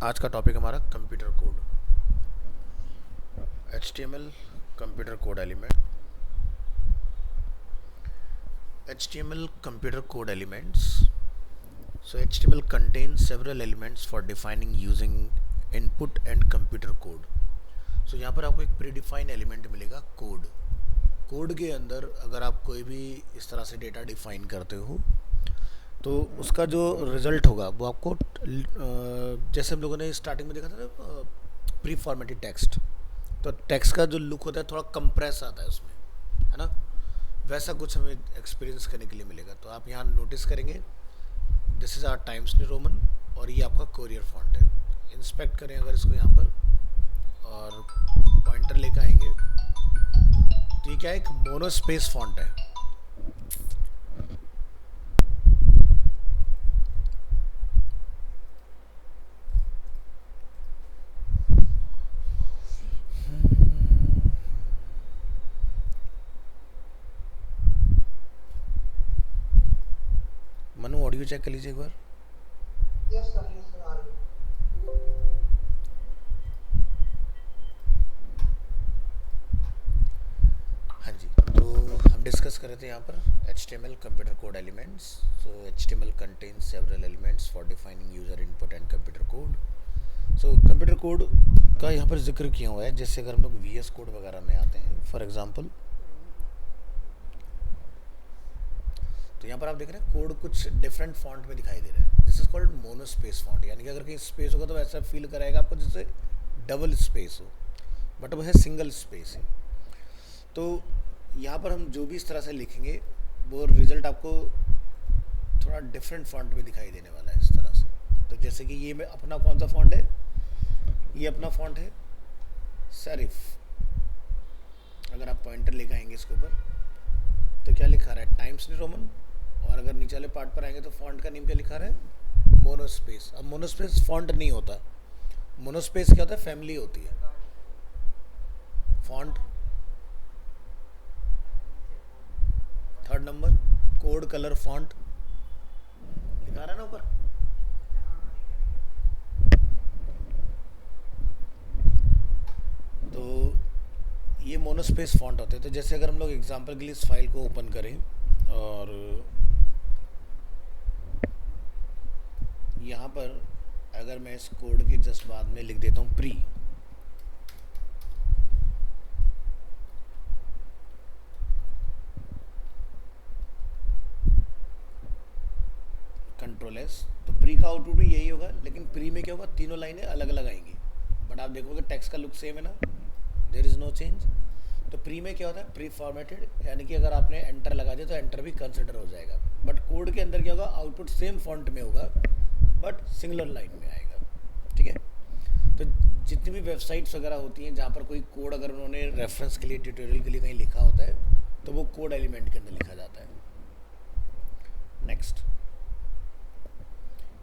आज का टॉपिक हमारा computer code, HTML computer code element. HTML computer code elements. So HTML contains several elements for defining using input and computer code. So यहाँ पर आपको एक predefine element मिलेगा code. Code के अंदर अगर आप कोई भी इस तरह से डेटा डिफाइन करते हो तो उसका जो रिज़ल्ट होगा वो आपको जैसे हम लोगों ने स्टार्टिंग में देखा था ना प्री फॉर्मेटेड टेक्स्ट, तो टेक्स्ट का जो लुक होता है थोड़ा कंप्रेस आता है उसमें, है ना। वैसा कुछ हमें एक्सपीरियंस करने के लिए मिलेगा। तो आप यहाँ नोटिस करेंगे this is our Times New Roman और ये आपका कोरियर फॉन्ट है। इंस्पेक्ट करें अगर इसको यहाँ पर और पॉइंटर लेकर आएंगे तो ये क्या है, एक मोनोस्पेस फॉन्ट है। मनु ऑडियो चेक कर लीजिए एक बार। यस सर आ रही है। हाँ जी, तो हम डिस्कस कर रहे थे यहाँ पर HTML computer code elements. So HTML contains several elements for defining user input and computer code. So computer code का यहाँ पर जिक्र किया हुआ है। जैसे अगर हम लोग VS कोड वगैरह में आते हैं फॉर एग्जांपल, तो यहाँ पर आप देख रहे हैं कोड कुछ डिफरेंट फॉन्ट में दिखाई दे रहा है। This is called monospace font, यानी कि अगर कहीं स्पेस होगा तो ऐसा फील कराएगा आपको जैसे डबल स्पेस हो, बट वो है सिंगल स्पेस है। तो यहाँ पर हम जो भी इस तरह से लिखेंगे वो रिजल्ट आपको थोड़ा डिफरेंट फॉन्ट में दिखाई देने वाला है इस तरह से। तो जैसे कि ये में अपना कौन सा फॉन्ट है, ये अपना फॉन्ट है सेरिफ। अगर आप पॉइंटर लेकर आएंगे इसके ऊपर तो क्या लिखा रहा है, टाइम्स न्यू रोमन। और अगर नीचे वाले पार्ट पर आएंगे तो फॉन्ट का नेम क्या लिखा रहा है, मोनोस्पेस। अब मोनोस्पेस फॉन्ट नहीं होता, मोनोस्पेस क्या होता है, फैमिली होती है। Font third number, code colour font लिखा रहा है ना ऊपर। तो ये मोनोस्पेस फॉन्ट होते हैं। तो जैसे अगर हम लोग एग्जांपल के लिए इस फाइल को ओपन करें और यहाँ पर अगर मैं इस कोड के जस्ट बाद में लिख देता हूँ प्री, कंट्रोल एस, तो प्री का आउटपुट भी यही होगा। लेकिन प्री में क्या होगा, तीनों लाइनें अलग अलग आएंगी, बट आप देखोगे टेक्स्ट का लुक सेम है ना, देयर इज़ नो चेंज। तो प्री में क्या होता है, प्री फॉर्मेटेड, यानी कि अगर आपने एंटर लगा दिया तो एंटर भी कंसिडर हो जाएगा। बट कोड के अंदर क्या होगा, आउटपुट सेम फॉन्ट में होगा बट सिंगुलर लाइन में आएगा, ठीक है। तो जितनी भी वेबसाइट्स वगैरह होती हैं जहाँ पर कोई कोड अगर उन्होंने रेफरेंस के लिए, ट्यूटोरियल के लिए कहीं लिखा होता है तो वो कोड एलिमेंट के अंदर लिखा जाता है। Next,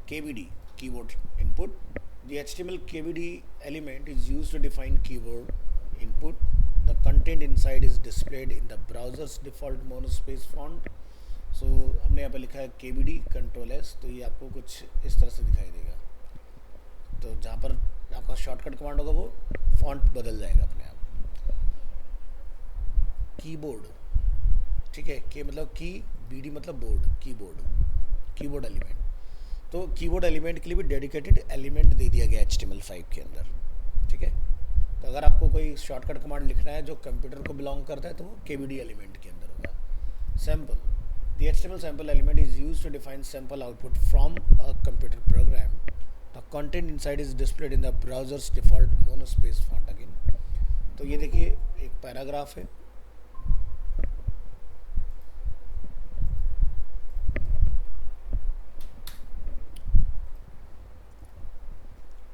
KBD, keyboard input. The HTML KBD element is used to define keyboard input. The content inside is displayed in the browser's default monospace font. So हमने यहाँ पे लिखा है KBD कंट्रोल एस, तो ये आपको कुछ इस तरह से दिखाई देगा। तो जहाँ पर आपका शॉर्टकट कमांड होगा वो फॉन्ट बदल जाएगा अपने आप। कीबोर्ड, ठीक है, के मतलब की, BD मतलब बोर्ड, कीबोर्ड एलिमेंट। तो कीबोर्ड एलिमेंट के लिए भी डेडिकेटेड एलिमेंट दे दिया गया HTML5 के अंदर, ठीक है। तो अगर आपको कोई शॉर्टकट कमांड लिखना है जो कंप्यूटर को बिलोंग करता है तो वो KBD एलिमेंट के अंदर होगा। Sample, the HTML sample element is used to define sample output from a computer program. The content inside is displayed in the browser's default monospace font again. तो ये देखिए एक पैराग्राफ है,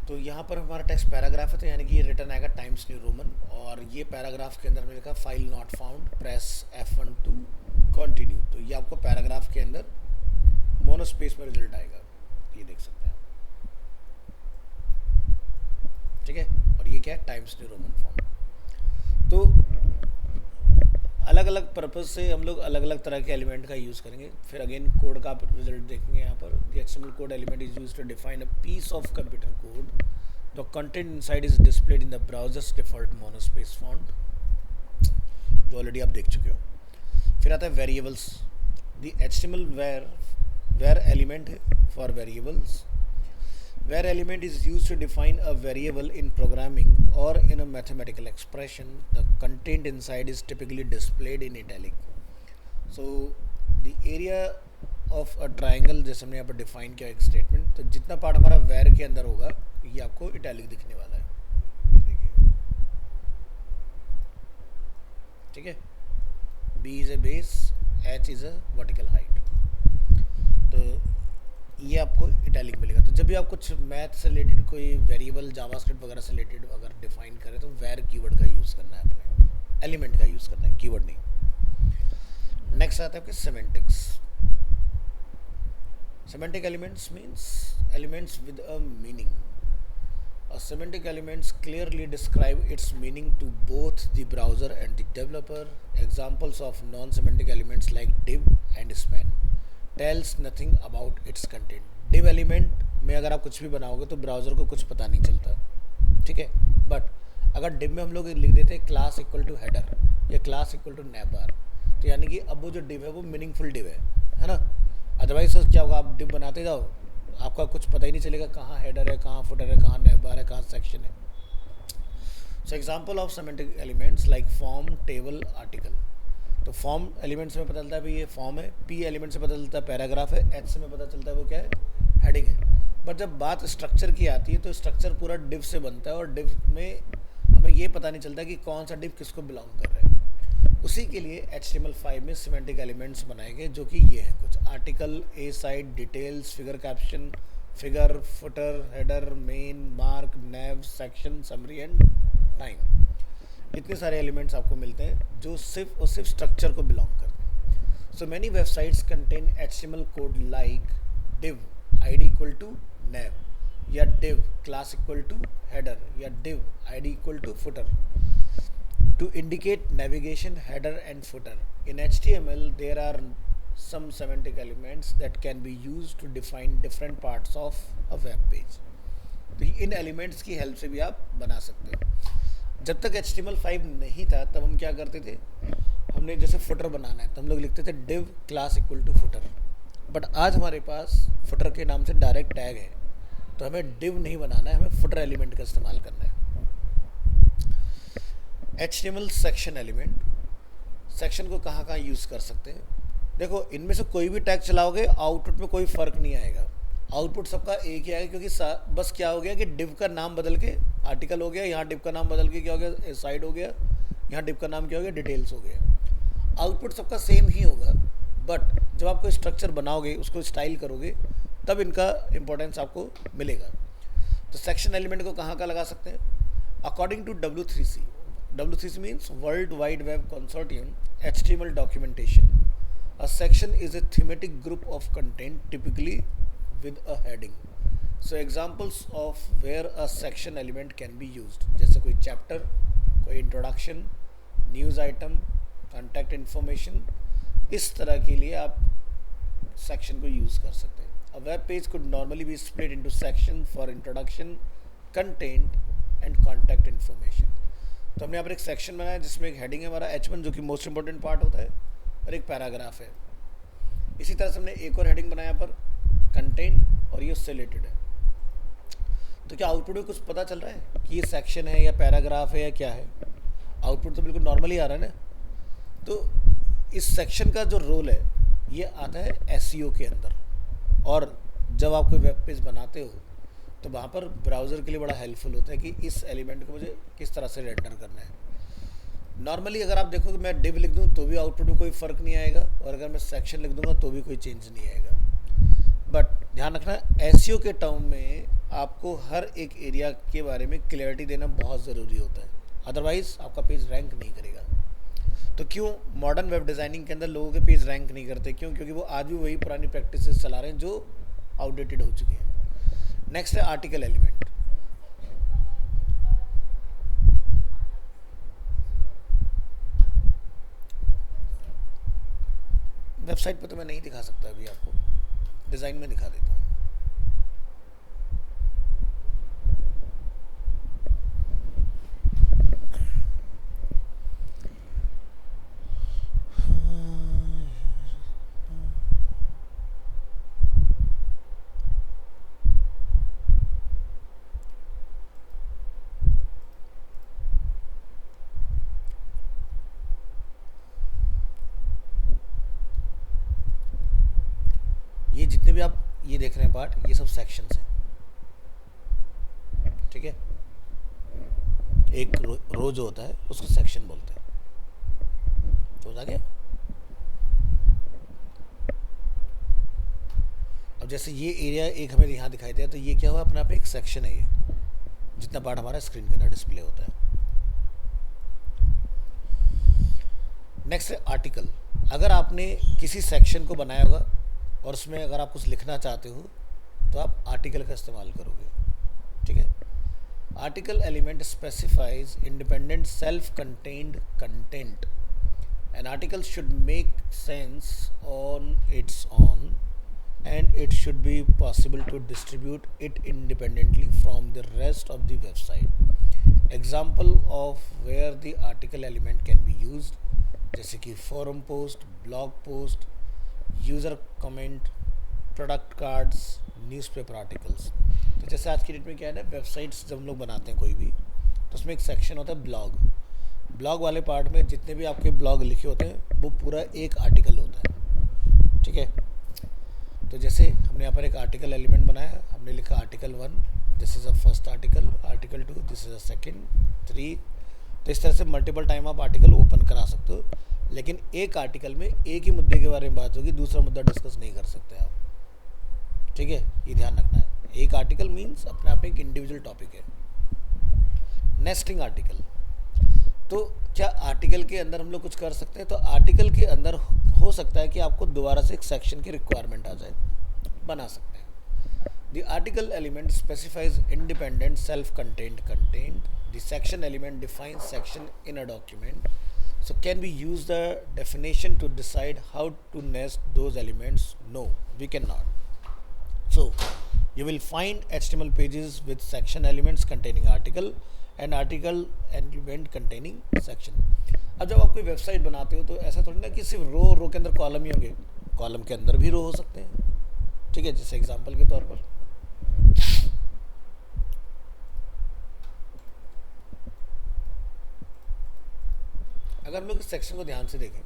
तो यहाँ पर हमारा टेक्स्ट पैराग्राफ है, तो यानी कि ये रिटर्न आएगा टाइम्स न्यू रोमन। और ये पैराग्राफ के अंदर हमने लिखा file not found, press F1 to continue. तो ये आपको पैराग्राफ के अंदर मोनोस्पेस में रिजल्ट आएगा, ये देख सकते हैं आप, ठीक है। और ये क्या है, टाइम्स न्यू रोमन फॉन्ट। तो अलग अलग पर्पज़ से हम लोग अलग अलग तरह के एलिमेंट का यूज़ करेंगे। फिर अगेन कोड का आप रिजल्ट देखेंगे यहाँ पर। The HTML code element is use to define a piece of computer code The content inside is displayed in the browser's default monospace font, जो ऑलरेडी आप देख चुके हो. फिर आता है variables. The HTML where element for variables. Where element is used to define a variable in programming or in a mathematical expression. The content inside is typically displayed in italic. So the area of a triangle, जैसे हमने यहाँ पर define किया एक statement, तो जितना part हमारा where के अंदर होगा ये आपको इटैलिक दिखने वाला है. ये देखिए, ठीक है. B is a base, H is a vertical height. तो ये आपको इटैलिक मिलेगा. तो जब भी आप कुछ मैथ से रिलेटेड कोई वेरिएबल जावास्क्रिप्ट वगैरह से रिलेटेड अगर डिफाइन करें तो वेर कीवर्ड का यूज़ करना है, अपने एलिमेंट का यूज़ करना है, कीवर्ड नहीं. नेक्स्ट आता है आपके semantics. Semantic elements means elements with a meaning. A semantic elements clearly describe its meaning to both the browser and the developer. Examples of non-semantic elements like div and span tells nothing about its content. div element में अगर आप कुछ भी बनाओगे तो browser को कुछ पता नहीं चलता, ठीक है. बट अगर div में हम लोग लिख देते हैं क्लास इक्वल टू हेडर या क्लास इक्वल टू navbar, तो यानी कि अब वो जो div है वो मीनिंगफुल div है ना. अदरवाइज क्या होगा, आप div बनाते जाओ, आपका कुछ पता ही नहीं चलेगा कहाँ हेडर है, कहाँ फुटर है, कहाँ navbar है, कहाँ सेक्शन है. So example of semantic elements like form, table, article. तो फॉर्म एलिमेंट्स में पता चलता है भाई ये फॉर्म है, पी एलिमेंट से पता चलता है पैराग्राफ है, एच से में पता चलता है वो क्या है, हेडिंग है. बट जब बात स्ट्रक्चर की आती है तो स्ट्रक्चर पूरा डिव से बनता है और डिव में हमें ये पता नहीं चलता कि कौन सा डिव किसको बिलोंग कर रहा है. उसी के लिए HTML5 में सिमेंटिक एलिमेंट्स बनाए गए, जो कि ये हैं कुछ: article, A side, details, figure caption, figure, footer, header, main, mark, naive, section, summary and time. इतने सारे एलिमेंट्स आपको मिलते हैं जो सिर्फ और सिर्फ स्ट्रक्चर को बिलोंग करते हैं. So many websites contain HTML code like div id equal to nav या div class equal to header या div id equal to footer to indicate navigation, header and footer. In HTML there are some semantic elements that can be used to define different parts of a web page. तो इन elements की help से भी आप बना सकते हो. जब तक HTML5 नहीं था तब हम क्या करते थे, हमने जैसे फुटर बनाना है तो हम लोग लिखते थे div class equal to footer. But आज हमारे पास फुटर के नाम से डायरेक्ट टैग है, तो हमें div नहीं बनाना है, हमें फुटर एलिमेंट का इस्तेमाल करना है. HTML section element. सेक्शन को कहाँ कहाँ यूज़ कर सकते हैं, देखो इनमें से कोई भी टैग चलाओगे आउटपुट में कोई फ़र्क नहीं आएगा, आउटपुट सबका एक ही आएगा, क्योंकि बस क्या हो गया कि div का नाम बदल के आर्टिकल हो गया, यहाँ div का नाम बदल के क्या हो गया, साइड हो गया, यहाँ div का नाम क्या हो गया, डिटेल्स हो गया. आउटपुट सबका सेम ही होगा, बट जब आप कोई स्ट्रक्चर बनाओगे, उसको स्टाइल करोगे, तब इनका इंपॉर्टेंस आपको मिलेगा. तो सेक्शन एलिमेंट को कहाँ कहाँ लगा सकते हैं. According to W3C. W3C means World Wide Web Consortium HTML documentation. A section is a thematic group of content, typically with a heading. So examples of where a section element can be used, जैसे कोई chapter, कोई introduction, news item, contact information, इस तरह के लिए आप section को use कर सकते हैं. A web page could normally be split into section for introduction, content and contact information. तो हमने यहाँ पर एक सेक्शन बनाया जिसमें एक हेडिंग है हमारा H1 जो कि मोस्ट इंपॉर्टेंट पार्ट होता है, और एक पैराग्राफ है. इसी तरह से हमने एक और हेडिंग बनाया पर कंटेंट, और ये उससे रिलेटेड है. तो क्या आउटपुट में कुछ पता चल रहा है कि ये सेक्शन है या पैराग्राफ है या क्या है? आउटपुट तो बिल्कुल नॉर्मली आ रहा है ना. तो इस सेक्शन का जो रोल है ये आता है SEO के अंदर, और जब आप कोई वेब पेज बनाते हो तो वहाँ पर ब्राउज़र के लिए बड़ा हेल्पफुल होता है कि इस एलिमेंट को मुझे किस तरह से रेंडर करना है. नॉर्मली अगर आप देखो कि मैं div लिख दूँ तो भी आउटपुट में कोई फ़र्क नहीं आएगा, और अगर मैं सेक्शन लिख दूँगा तो भी कोई चेंज नहीं आएगा. बट ध्यान रखना, SEO के टर्म में आपको हर एक एरिया के बारे में क्लियरिटी देना बहुत ज़रूरी होता है, अदरवाइज़ आपका पेज रैंक नहीं करेगा. तो क्यों मॉडर्न वेब डिज़ाइनिंग के अंदर लोगों के पेज रैंक नहीं करते? क्यों? क्योंकि वो आज भी वही पुरानी प्रैक्टिसेस चला रहे हैं जो आउटडेटेड हो चुकी हैं. नेक्स्ट है आर्टिकल एलिमेंट. वेबसाइट पर तो मैं नहीं दिखा सकता अभी, आपको डिज़ाइन में दिखा देता हूँ. ये देख रहे हैं पार्ट, ये सब सेक्शंस हैं, ठीक है। एक रो जो होता है उसको सेक्शन बोलते हैं। समझ आ गया? अब जैसे ये एरिया एक हमें यहाँ दिखाई दिया, तो ये क्या हुआ, अपने आप एक सेक्शन है, ये जितना पार्ट हमारा स्क्रीन के अंदर डिस्प्ले होता है। नेक्स्ट है आर्टिकल। अगर आपने किसी सेक्शन को बनाया होगा और उसमें अगर आप कुछ लिखना चाहते हो तो आप आर्टिकल का इस्तेमाल करोगे, ठीक है। Article element specifies independent self contained content. An article should make sense on it's on and it should be possible to distribute it independently from the rest of the website. Example of where the article element can be used, जैसे कि forum post, blog post, user comment, product cards, newspaper articles. तो जैसे आज की date में क्या है ना, वेबसाइट्स जब हम लोग बनाते हैं कोई भी, तो उसमें एक सेक्शन होता है ब्लॉग। ब्लॉग वाले पार्ट में जितने भी आपके ब्लॉग लिखे होते हैं वो पूरा एक आर्टिकल होता है, ठीक है। तो जैसे हमने यहाँ पर एक आर्टिकल एलिमेंट बनाया, हमने लिखा article 1, this is a first article, article 2, this is a second, 3। तो इस तरह से मल्टीपल टाइम आप आर्टिकल ओपन करा सकते हो, लेकिन एक आर्टिकल में एक ही मुद्दे के बारे में बात होगी, दूसरा मुद्दा डिस्कस नहीं कर सकते आप, ठीक है। ये ध्यान रखना है, एक आर्टिकल मीन्स अपने आप में एक इंडिविजुअल टॉपिक है। नेस्टिंग आर्टिकल, तो क्या आर्टिकल के अंदर हम लोग कुछ कर सकते हैं? तो आर्टिकल के अंदर हो सकता है कि आपको दोबारा से एक सेक्शन की रिक्वायरमेंट आ जाए, बना सकते हैं। The article element specifies independent self content content. The section element defines section in a document. So can we use the definition to decide how to nest those elements? No, we can not. So you will find HTML pages with section elements containing article and article element containing section. अब जब आप कोई website बनाते हो तो ऐसा थोड़ी ना कि सिर्फ रो के अंदर कॉलम ही होंगे, कॉलम के अंदर भी रो हो सकते हैं, ठीक है। जैसे एग्जांपल के तौर पर अगर हम लोग इस सेक्शन को ध्यान से देखें,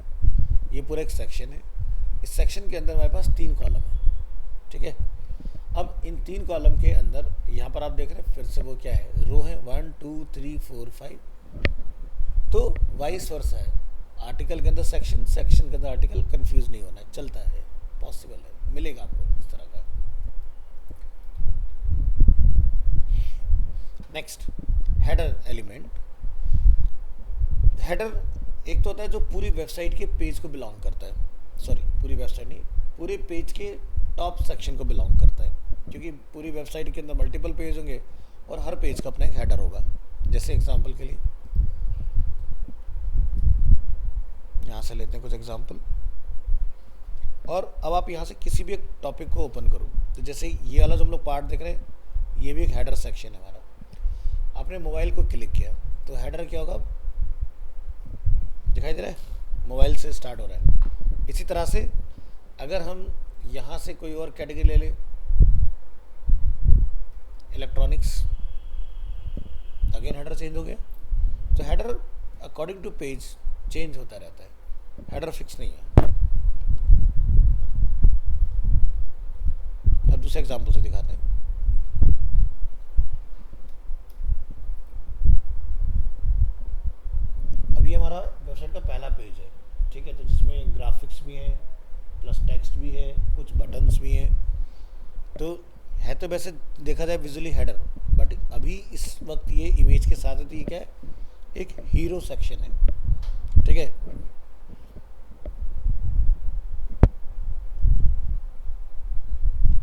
ये पूरा एक सेक्शन है, इस सेक्शन के अंदर हमारे पास 3 कॉलम है, ठीक है। अब इन 3 कॉलम के अंदर यहाँ पर आप देख रहे हैं फिर से वो क्या है, रो है 1 2 3 4 5। तो वाइस वर्सा है, आर्टिकल के अंदर सेक्शन, सेक्शन के अंदर आर्टिकल, कंफ्यूज नहीं होना, चलता है, पॉसिबल है, मिलेगा आपको इस तरह का। Next, header element. हेडर एक तो होता है जो पूरी वेबसाइट के पेज को बिलोंग करता है, सॉरी पूरी वेबसाइट नहीं, पूरे पेज के टॉप सेक्शन को बिलोंग करता है, क्योंकि पूरी वेबसाइट के अंदर मल्टीपल पेज होंगे और हर पेज का अपना एक हेडर होगा। जैसे एग्जांपल के लिए यहाँ से लेते हैं कुछ एग्जांपल, और अब आप यहाँ से किसी भी एक टॉपिक को ओपन करो, तो जैसे ये वाला जो हम लोग पार्ट देख रहे हैं, ये भी एक हेडर सेक्शन है हमारा। आपने मोबाइल को क्लिक किया तो हेडर क्या होगा, दिखाई दे रहा है, मोबाइल से स्टार्ट हो रहा है। इसी तरह से अगर हम यहाँ से कोई और कैटेगरी ले लें, इलेक्ट्रॉनिक्स, अगेन हेडर चेंज हो गया। तो header according to page change होता रहता है, हेडर फिक्स नहीं है। अब दूसरे एग्जांपल से दिखाते हैं। अब ये हमारा वेबसाइट का पहला पेज है, ठीक है, तो जिसमें ग्राफिक्स भी हैं प्लस टेक्स्ट भी है, कुछ बटन्स भी हैं। तो है तो वैसे देखा जाए विजुअली हेडर, बट अभी इस वक्त ये इमेज के साथ है, तो ये क्या है, एक हीरो सेक्शन है, ठीक है।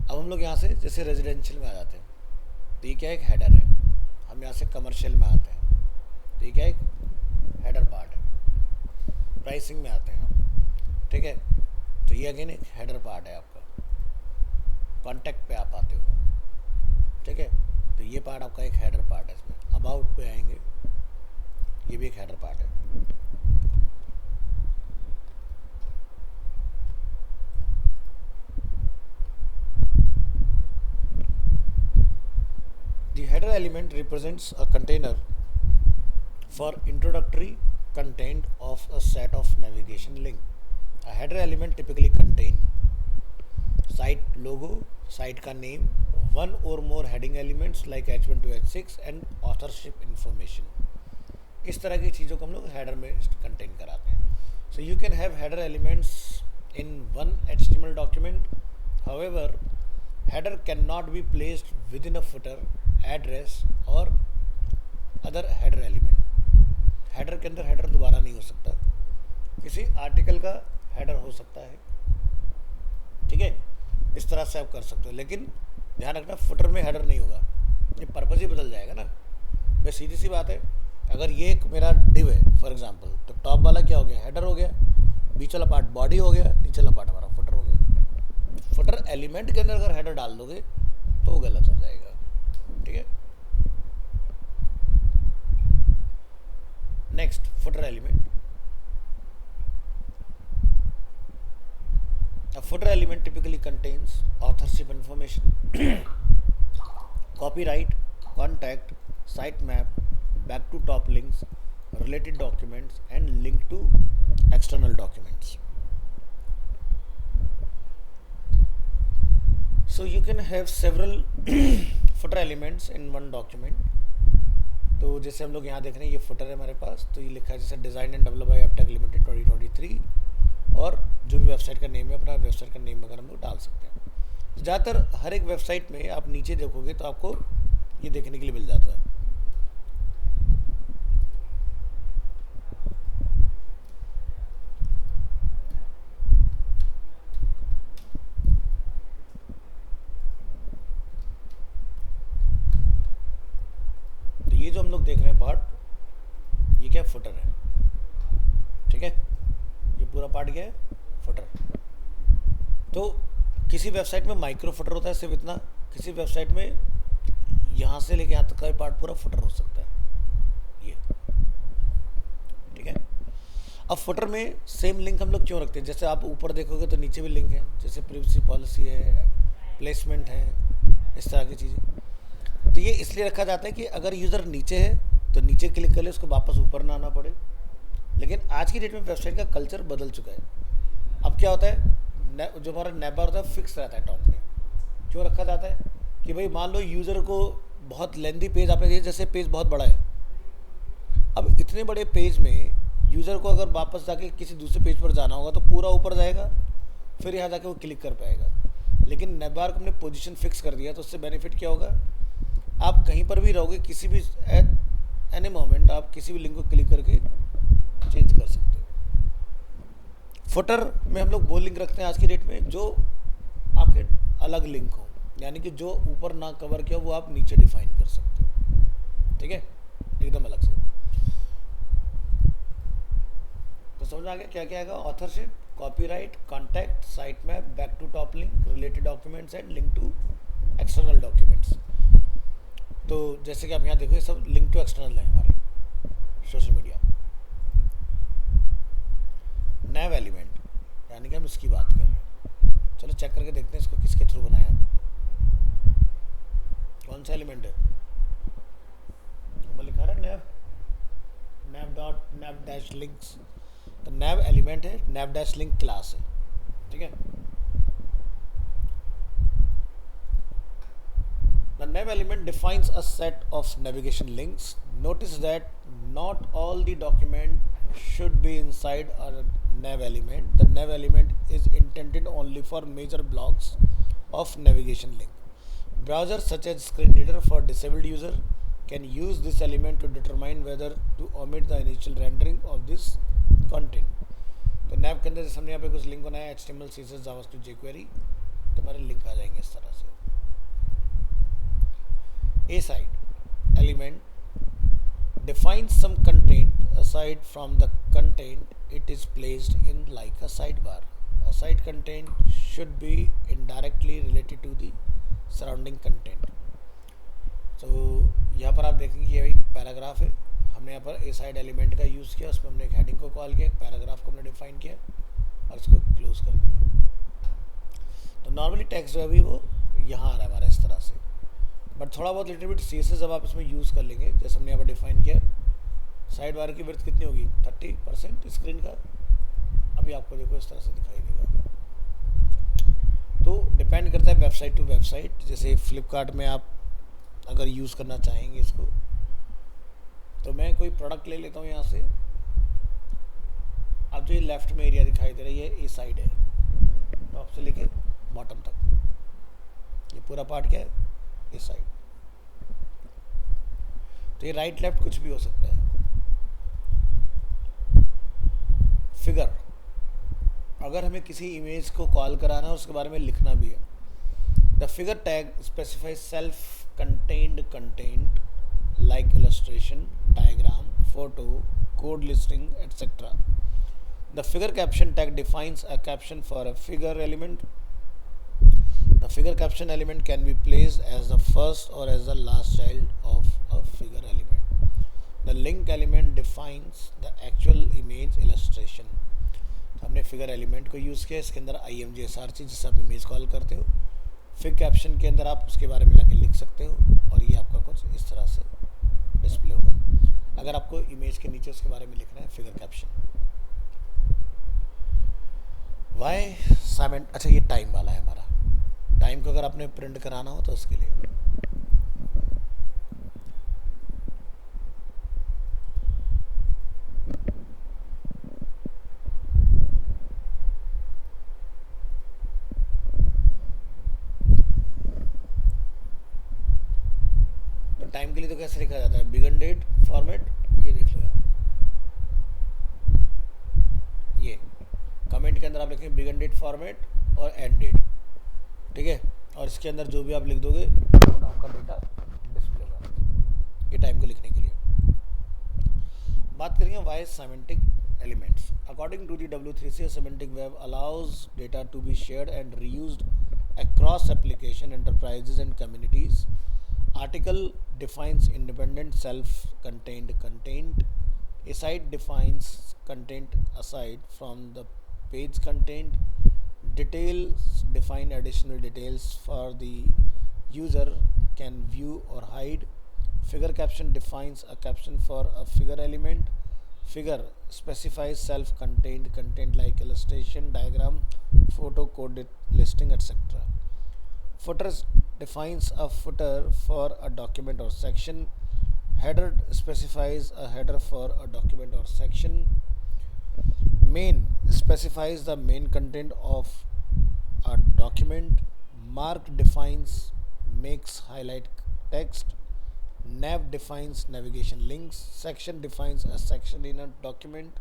अब हम लोग यहाँ से जैसे रेजिडेंशियल में आ जाते हैं, तो ये क्या एक हेडर है। हम यहाँ से कमर्शियल में आते हैं, तो ये क्या एक हेडर पार्ट है। प्राइसिंग में आते हैं हम, ठीक है, तो ये अगेन एक हेडर पार्ट है आपका। कॉन्टैक्ट पे आप आते हो, ठीक है, तो ये पार्ट आपका एक हेडर पार्ट है। इसमें अबाउट पे आएंगे, ये भी एक हेडर पार्ट है। The header element represents a container for introductory content of a set of navigation link. A header element typically contain site logo, site का name, one or more heading elements like H1 to H6 and authorship information. इस तरह की चीज़ों को हम लोग header में contain कराते हैं। So you can have header elements in one HTML document, however header can not be placed with in a footer, address और अदर हेडर एलिमेंट। हेडर के अंदर हेडर दोबारा नहीं हो सकता, किसी आर्टिकल का हेडर हो सकता है, ठीक है। इस तरह से आप कर सकते हो, लेकिन ध्यान रखना फुटर में हेडर नहीं होगा, ये पर्पज़ ही बदल जाएगा ना। बस सीधी सी बात है, अगर ये एक मेरा डिव है फॉर एग्जांपल, तो टॉप वाला क्या हो गया, हेडर हो गया, बीच वाला पार्ट बॉडी हो गया, नीचे वाला पार्ट हमारा फुटर हो गया। फुटर एलिमेंट के अंदर अगर हेडर डाल दोगे तो वो गलत हो जाएगा, ठीक है। Next, footer element. A footer element typically contains authorship information, copyright, contact, sitemap, back to top links, related documents and link to external documents. So you can have several footer elements in one document. तो जैसे हम लोग यहाँ देख रहे हैं, ये footer है हमारे पास, तो ये लिखा है जैसे design and develop by Aptech limited 2023, और जो भी वेबसाइट का नेम है अपना वेबसाइट का नेम वगैरह हम लोग डाल सकते हैं। तो ज़्यादातर हर एक वेबसाइट में आप नीचे देखोगे तो आपको ये देखने के लिए मिल जाता है। तो ये जो हम लोग देख रहे हैं पार्ट, ये क्या फुटर है, ठीक है। ये पूरा पार्ट क्या है, फुटर। तो किसी वेबसाइट में माइक्रो फुटर होता है सिर्फ इतना, किसी वेबसाइट में यहाँ से लेके यहाँ तक का पार्ट पूरा फुटर हो सकता है, ये, ठीक है। अब फुटर में सेम लिंक हम लोग क्यों रखते हैं, जैसे आप ऊपर देखोगे तो नीचे भी लिंक है, जैसे प्रिवेसी पॉलिसी है, प्लेसमेंट है, इस तरह की चीज़ें। तो ये इसलिए रखा जाता है कि अगर यूज़र नीचे है तो नीचे क्लिक कर ले, उसको वापस ऊपर ना आना पड़े। लेकिन आज की डेट में वेबसाइट का कल्चर बदल चुका है। अब क्या होता है, जो हमारा नैब बार होता है फिक्स रहता है टॉप में। क्यों रखा जाता है कि भाई मान लो यूज़र को बहुत लेंदी पेज आपने दिया, जैसे पेज बहुत बड़ा है, अब इतने बड़े पेज में यूज़र को अगर वापस जाके किसी दूसरे पेज पर जाना होगा तो पूरा ऊपर जाएगा, फिर यहाँ जाके वो क्लिक कर पाएगा। लेकिन नैब बार को हमने पोजीशन फिक्स कर दिया, तो उससे बेनिफिट क्या होगा, आप कहीं पर भी रहोगे, किसी भी एनी मोमेंट आप किसी भी लिंक को क्लिक करके चेंज कर सकते हो। फुटर में हम लोग वो लिंक रखते हैं आज की डेट में जो आपके अलग लिंक हो, यानी कि जो ऊपर ना कवर किया वो आप नीचे डिफाइन कर सकते हो, ठीक है, एकदम अलग से। तो समझ आ गया क्या क्या आएगा, authorship, copyright, contact, site map, back to top link, related documents and link to external documents. तो जैसे कि आप यहाँ देखो, ये सब लिंक टू एक्सटर्नल है हमारे सोशल मीडिया। नैव एलिमेंट, यानी कि हम इसकी बात कर रहे हैं। चलो चेक करके देखते हैं इसको किसके थ्रू बनाया, कौन सा एलिमेंट है। लिखा रहा है नैव, नैव डॉट नैव डैश लिंक्स। तो नैव एलिमेंट है, नैव डैश लिंक क्लास है, ठीक है। The nav element defines a set of navigation links. Notice that not all the document should be inside a nav element. The nav element is intended only for major blocks of navigation link. Browsers such as Screen Reader for disabled user can use this element to determine whether to omit the initial rendering of this content. तो nav के अंदर जैसे हमने यहाँ पे कुछ link बनाया, HTML, CSS, JavaScript, jQuery, तो हमारे लिंक आ जाएंगे इस तरह से। A side element defines some content. Aside from the content, it is placed in like a sidebar. A side content should be indirectly related to the surrounding content. So यहाँ पर आप देखेंगे ये एक पैराग्राफ है, हमने यहाँ पर ए साइड एलिमेंट का यूज़ किया, उसमें हमने एक हेडिंग को कॉल किया, एक पैराग्राफ को हमने डिफाइन किया और इसको क्लोज कर दिया। तो नॉर्मली टेक्स्ट जो है अभी वो यहाँ आ रहा है हमारा इस तरह से, बट थोड़ा बहुत लिटिल बिट CSS जब आप इसमें यूज़ कर लेंगे, जैसे हमने यहाँ पर डिफाइन किया, साइड बार की विड्थ कितनी होगी 30% स्क्रीन का, अभी आपको देखो इस तरह से दिखाई देगा। तो डिपेंड करता है वेबसाइट टू वेबसाइट। जैसे फ्लिपकार्ट में आप अगर यूज़ करना चाहेंगे इसको, तो मैं कोई प्रोडक्ट ले लेता हूँ यहाँ से। अब जो ये लेफ्ट में एरिया दिखाई दे रही है ये साइड है, टॉप से लेके बॉटम तक, ये पूरा पार्ट क्या है, ये साइड। तो ये राइट लेफ्ट कुछ भी हो सकता है। फिगर, अगर हमें किसी इमेज को कॉल कराना है उसके बारे में लिखना भी है। The figure tag specifies self contained content like illustration, diagram, photo, code listing, etc. The figure caption tag defines a caption for a figure element. The figure caption element can be placed as the first or as the last child of a figure element. The link element defines the actual image illustration. हमने figure element को use किया, इसके अंदर imgsrc जिससे आप image call करते हो। Fig caption के अंदर आप उसके बारे में लाके लिख सकते हो और ये आपका कुछ इस तरह से डिस्प्ले होगा। अगर आपको इमेज के नीचे उसके बारे में लिखना है फिगर कैप्शन। वाई साइमेंट, अच्छा ये टाइम वाला है हमारा। टाइम को अगर आपने प्रिंट कराना हो तो उसके लिए टाइम के लिए तो कैसे लिखा जाता है, बिगन डेट फॉर्मेट, ये देख लो यार, ये कमेंट के अंदर आप लिखेंगे बिगन डेट फॉर्मेट और एंड डेट, ठीक है। और इसके अंदर जो भी आप लिख दोगे आपका डेटा डिस्प्ले होगा, ये टाइम को लिखने के लिए। बात करेंगे why semantic elements. According to the W3C, semantic web allows data to be shared and reused across application, enterprises and communities. Article defines independent self-contained content. A site defines content aside from the page content. Details define additional details for the user can view or hide. Figure caption defines a caption for a figure element. Figure specifies self-contained content like illustration, diagram, photo, code listing, etc. Footer defines a footer for a document or section. Header specifies a header for a document or section. Main specifies the main content of a document. Mark defines makes highlight text. Nav defines navigation links. Section defines a section in a document.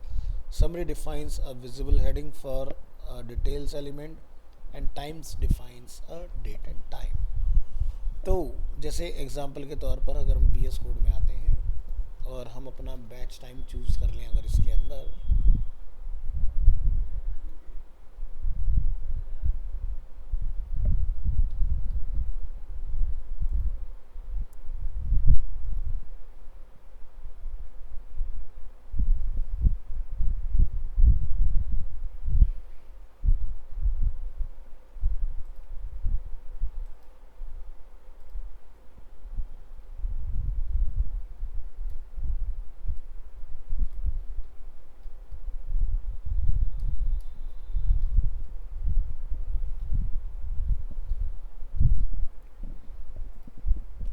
Summary defines a visible heading for a details element. And times defines a date and time. तो जैसे example के तौर पर अगर हम VS code में आते हैं और हम अपना बैच टाइम चूज़ कर लें अगर इसके अंदर,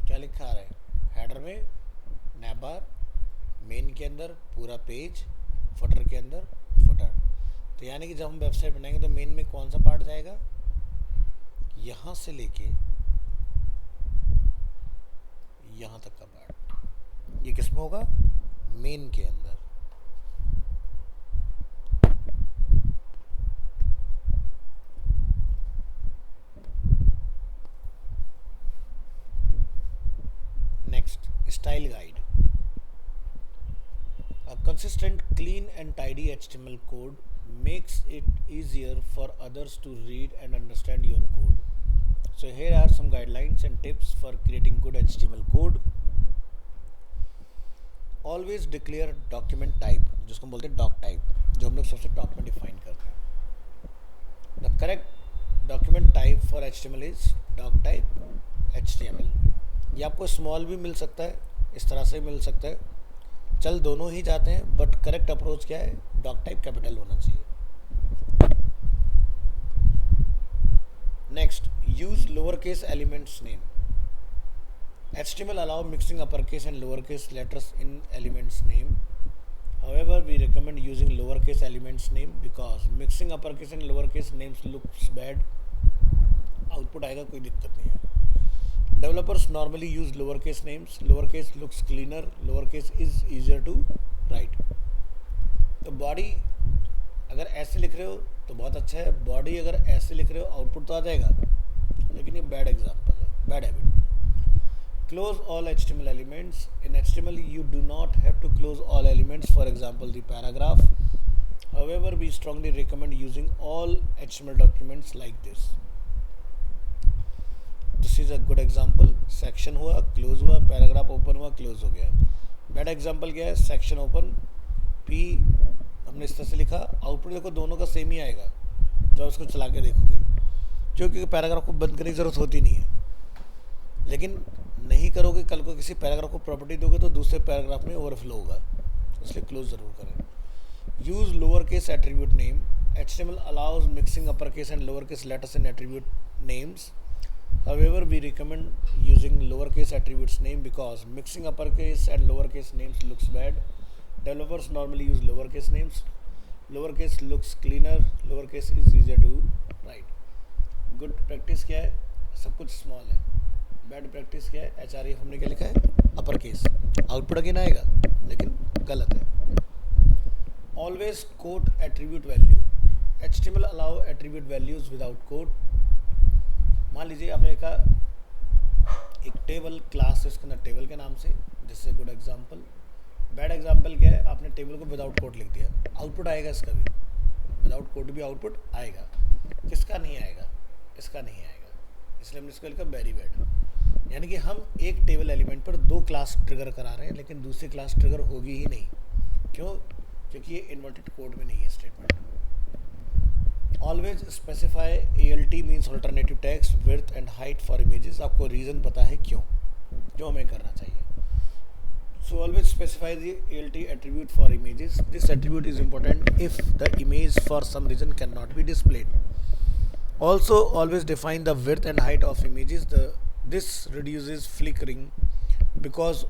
क्या लिखा आ रहा है हेडर में नैबार, मेन के अंदर पूरा पेज, फुटर के अंदर फुटर। तो यानी कि जब हम वेबसाइट बनाएंगे तो मेन में कौन सा पार्ट जाएगा, यहाँ से लेके यहाँ तक का पार्ट, ये किसमें होगा, मेन के अंदर। Next, style guide. A consistent, clean and tidy HTML code makes it easier for others to read and understand your code. So here are some guidelines and tips for creating good HTML code. Always declare document type, जिसको हम बोलते हैं doc type, जो हम लोग सबसे top में define करते हैं। The correct document type for HTML is doc type HTML. ये आपको स्मॉल भी मिल सकता है, इस तरह से मिल सकता है, चल दोनों ही जाते हैं, बट करेक्ट अप्रोच क्या है, डॉक टाइप कैपिटल होना चाहिए। Next, use lower case elements name. HTML allow mixing uppercase and lowercase letters in elements name. However, we recommend using lowercase elements name because mixing uppercase and lowercase names looks bad. Output आएगा, कोई दिक्कत नहीं है. Developers normally use lowercase names. Lowercase looks cleaner. Lowercase is easier to write. तो body अगर ऐसे लिख रहे हो तो बहुत अच्छा है. बॉडी अगर ऐसे लिख रहे हो आउटपुट तो आ जाएगा, लेकिन ये बैड एग्जाम्पल है, bad habit. Close all HTML elements. In HTML, you do not have to close all elements, for example, the paragraph. However, we strongly recommend using all HTML documents like this. This is a good example. Section हुआ, close हुआ, paragraph open हुआ, close हो गया. Bad example क्या है? Section open, P हमने इस तरह से लिखा, आउटपुट देखो दोनों का सेम ही आएगा जब उसको चला के देखोगे, क्योंकि पैराग्राफ को बंद करने की ज़रूरत होती नहीं है. लेकिन नहीं करोगे, कल को किसी पैराग्राफ को प्रॉपर्टी दोगे तो दूसरे पैराग्राफ में ओवरफ्लो होगा, इसलिए क्लोज ज़रूर करें. Use lower case attribute name. HTML allows mixing uppercase and lowercase letters in attribute names. However, we recommend using lowercase attributes name because mixing uppercase and lowercase names looks bad. Developers normally use lowercase names. Lowercase looks cleaner. Lowercase is easier to write. Good practice क्या है? सब कुछ small है. Bad practice क्या है? HRF हमने क्या लिखा है? Upper case. आउटपुट अगेन आएगा, लेकिन गलत है. Always quote attribute value. HTML allow attribute values without quote. मान लीजिए आपने लिखा एक टेबल क्लास है, उसके अंदर टेबल के नाम से, this is a good example. Bad example क्या है? आपने टेबल को विदाउट कोट लिख दिया, आउटपुट आएगा इसका भी, विदाउट कोट भी आउटपुट आएगा. किसका नहीं आएगा? इसका नहीं आएगा, इसलिए हमने इसको लिखा वेरी बैड. यानी कि हम एक टेबल एलिमेंट पर दो क्लास ट्रिगर करा रहे हैं, लेकिन दूसरी क्लास ट्रिगर होगी ही नहीं. क्यों? क्योंकि ये इन्वर्टेड कोड में नहीं है statement. Always specify ALT means alternative text width and height for images. आपको रीज़न पता है क्यों हमें करना चाहिए. So always specify the ALT attribute for images. This attribute is important if the image for some reason can not be displayed. Also, always define the width and height of images. This reduces flickering because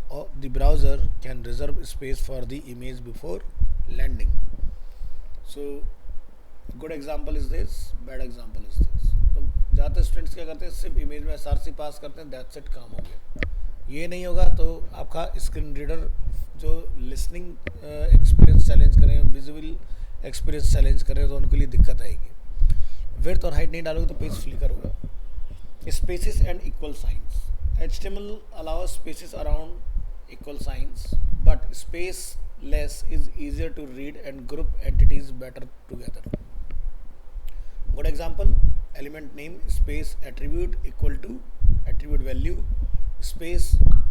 the browser can reserve space for the image before landing. So, good example is this, bad example is this. तो ज़्यादातर students क्या करते हैं? सिर्फ image में SRC पास करते हैं, that's it, काम हो गया. ये नहीं होगा तो आपका स्क्रीन रीडर जो लिसनिंग एक्सपीरियंस चैलेंज करें, विजुअल एक्सपीरियंस चैलेंज करें, तो उनके लिए दिक्कत आएगी. विड्थ और हाइट नहीं डालोगे तो पेज फ्लिकर होगा. Spaces and equal science. HTML allows spaces around equal signs, but spaceless is easier to read and group entities better together. Good example: element name space attribute equal to attribute value space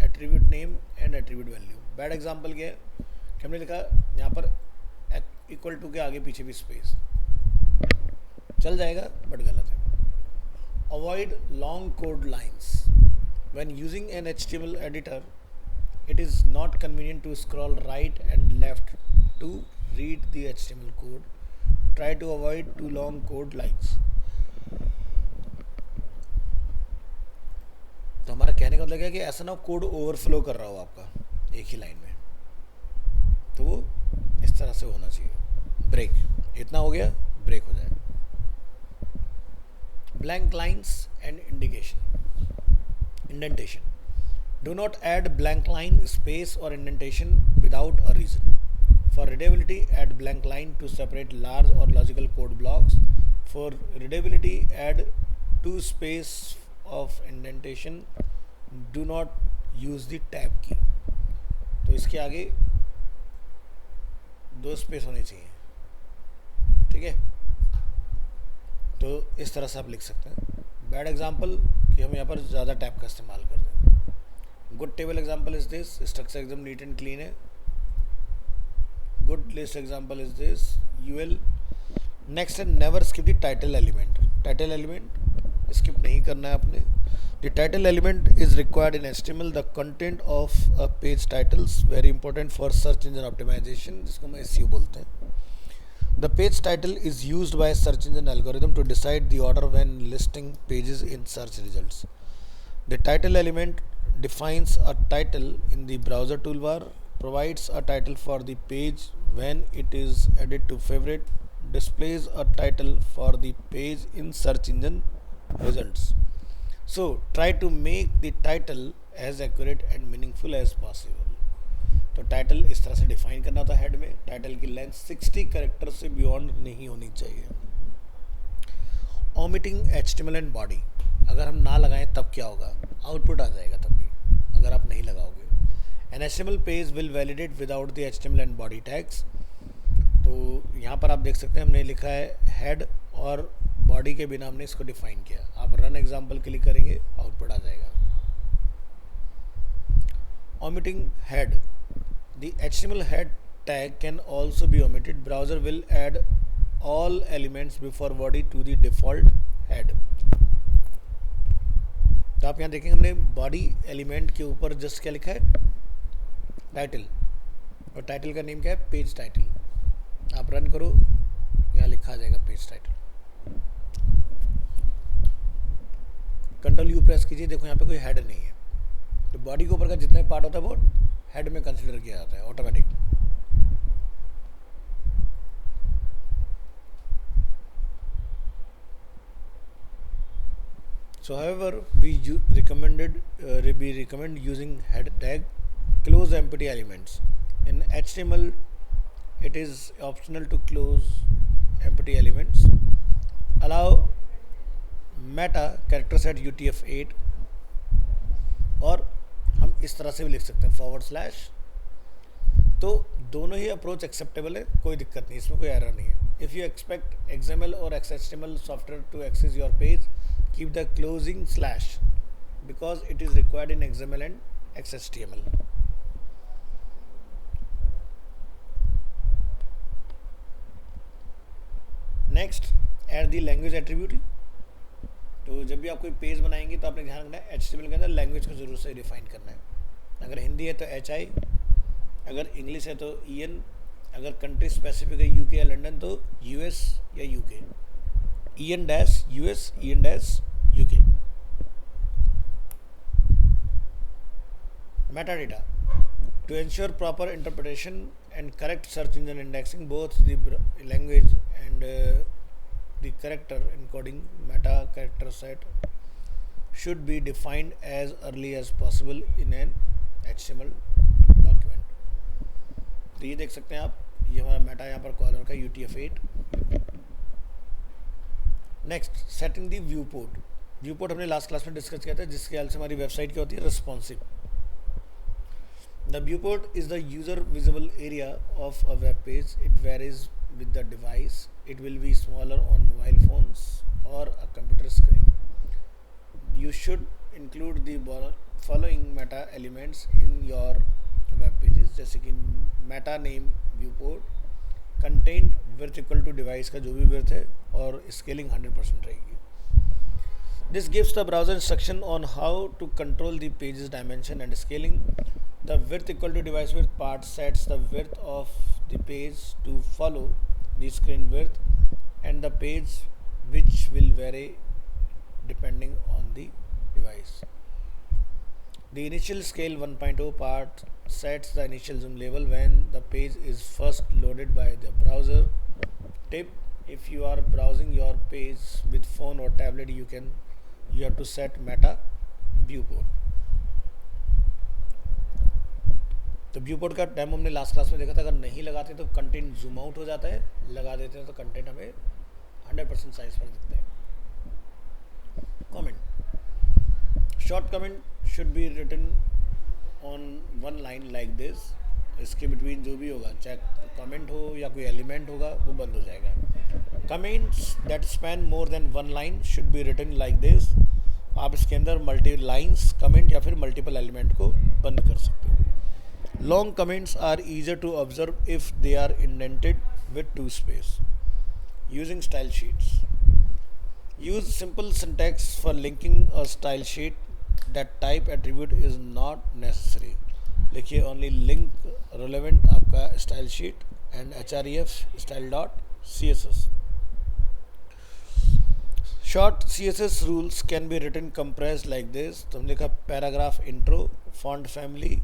attribute name and attribute value. Bad example क्या है कि हमने लिखा यहाँ पर equal to के आगे पीछे भी space. चल जाएगा बट गलत है. Avoid long code lines. When using an HTML editor, it is not convenient to scroll right and left to read the HTML code. Try to avoid too long code lines. तो हमारा कहने का मतलब है कि ऐसा ना कोड ओवरफ्लो कर रहा हो आपका एक ही लाइन में, तो वो इस तरह से होना चाहिए. ब्रेक, इतना हो गया, ब्रेक हो जाए. Blank lines and indentation. Do not add blank line, space or indentation without a reason. For readability, add blank line to separate large or logical code blocks. For readability, add 2 space of indentation. Do not use the tab key. तो इसके आगे 2 space होनी चाहिए, ठीक है. तो इस तरह से आप लिख सकते हैं. बैड एग्जाम्पल कि हम यहाँ पर ज़्यादा टैब का इस्तेमाल करते हैं. Good table example is this, structure एकदम नीट एंड क्लीन है. Good list example is this, UL. Next है never skip the title element. Title element skip नहीं करना है आपने. The title element is required in HTML. The content of a page titles very important for search engine optimization, जिसको हम SEO बोलते हैं. The page title is used by search engine algorithm to decide the order when listing pages in search results. The title element defines a title in the browser toolbar, provides a title for the page when it is added to favorite, displays a title for the page in search engine results. So try to make the title as accurate and meaningful as possible. तो title इस तरह से define करना था head में. Title की length 60 character से beyond नहीं होनी चाहिए. ओमिटिंग एचटीएमएल एंड बॉडी, अगर हम ना लगाएं तब क्या होगा? आउटपुट आ जाएगा तब भी अगर आप नहीं लगाओगे. An HTML page will validate without the HTML and body tags. तो यहाँ पर आप देख सकते हैं हमने लिखा है हेड और बॉडी के बिना हमने इसको डिफाइन किया. आप रन एग्जाम्पल क्लिक करेंगे, आउटपुट आ जाएगा. Omitting head, the HTML head tag can also be omitted. Browser will add all elements before body to the default head. तो आप यहाँ देखेंगे हमने बॉडी एलिमेंट के ऊपर जस्ट क्या लिखा है? टाइटल. और टाइटल का नेम क्या है? Page title. आप रन करो, यहाँ लिखा आ जाएगा page title. Control you press कीजिए, देखो यहाँ पे कोई हेड नहीं है. तो बॉडी के ऊपर का जितना पार्ट होता है वो हेड में कंसीडर किया जाता है automatic. So however we recommend using head tag close empty elements. In HTML it is optional to close empty elements. Allow meta character set UTF-8 और हम इस तरह से भी लिख सकते हैं /. तो दोनों ही अप्रोच एक्सेप्टेबल है, कोई दिक्कत नहीं, इसमें कोई एरर नहीं है. इफ़ यू एक्सपेक्ट XML और XHTML software to access your page, keep the closing / because it is required in XML and XHTML. Next, add the language attribute. तो जब भी आप कोई पेज बनाएंगे तो आपने ध्यान रखना है HTML के अंदर लैंग्वेज को ज़रूर से डिफाइन करना है. अगर हिंदी है तो HI, अगर इंग्लिश है तो EN, अगर कंट्री स्पेसिफिक है UK या लंदन तो US या UK. EN-US, EN-UK. Metadata. To ensure proper interpretation and correct search engine indexing, both the language and the character encoding meta character set should be defined as early as possible in an HTML document. तो ये देख सकते हैं आप, ये हमारा Meta यहाँ पर कॉलर का UTF-8. नेक्स्ट, सेटिंग दी व्यू पोर्ट. व्यू पोर्ट हमने लास्ट क्लास में डिस्कस किया था, जिसके हेल्प से हमारी वेबसाइट क्या होती है? Responsive. The view port is the user visible area of a web page. It varies with the device. It will be smaller on mobile phones or a computer screen. You should include the following meta elements in your web pages, जैसे कि meta name viewport, content width equal to device का जो भी width है, और scaling 100% रहेगी. This gives the browser instruction on how to control the page's dimension and scaling. The width equal to device width part sets the width of the page to follow the screen width and the page, which will vary depending on the device. The initial scale 1.0 part sets the initial zoom level when the page is first loaded by the browser. Tip: if you are browsing your page with phone or tablet, you have to set meta viewport. तो view port का demo हमने last class में देखा था. अगर नहीं लगाते तो कंटेंट जूम आउट हो जाता है, लगा देते हैं तो कंटेंट हमें 100% साइज पर दिखता है. Comment. Short comment should be written on one line like this. इसके बिटवीन जो भी होगा, चाहे कमेंट हो या कोई एलिमेंट होगा, वो बंद हो जाएगा. Comments that span more than one line should be written like this. आप इसके अंदर मल्टी लाइन्स कमेंट या फिर मल्टीपल एलिमेंट को बंद कर सकते हो. Long comments are easier to observe if they are indented with two space. Using style sheets. Use simple syntax for linking a style sheet. That type attribute is not necessary. लिखिए only link relevant आपका style sheet and href style dot CSS. Short CSS rules can be written compressed like this. तो हमने लिखा paragraph intro, font family,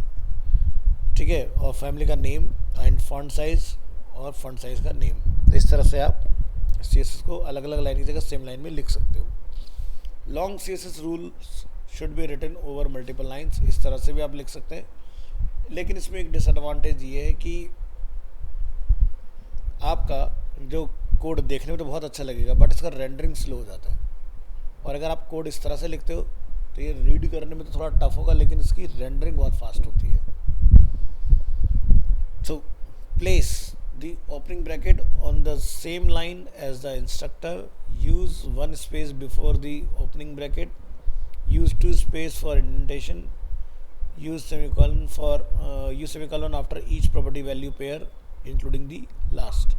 ठीक है, और family का name and font size और फॉन्ट साइज का नेम. तो इस तरह से आप CSS को अलग अलग लाइन की जगह सेम लाइन में लिख सकते हो. Long CSS rules should be written over multiple lines. इस तरह से भी आप लिख सकते हैं, लेकिन इसमें एक डिसएडवांटेज ये है कि आपका जो कोड देखने में तो बहुत अच्छा लगेगा, बट इसका रेंडरिंग स्लो हो जाता है. और अगर आप कोड इस तरह से लिखते हो तो ये रीड करने में तो थोड़ा टफ होगा, लेकिन इसकी रेंडरिंग बहुत फास्ट होती है. So place the opening bracket on the same line as the instructor. Use one space before the opening bracket. Use two space for indentation. use semicolon after each property value pair including the last.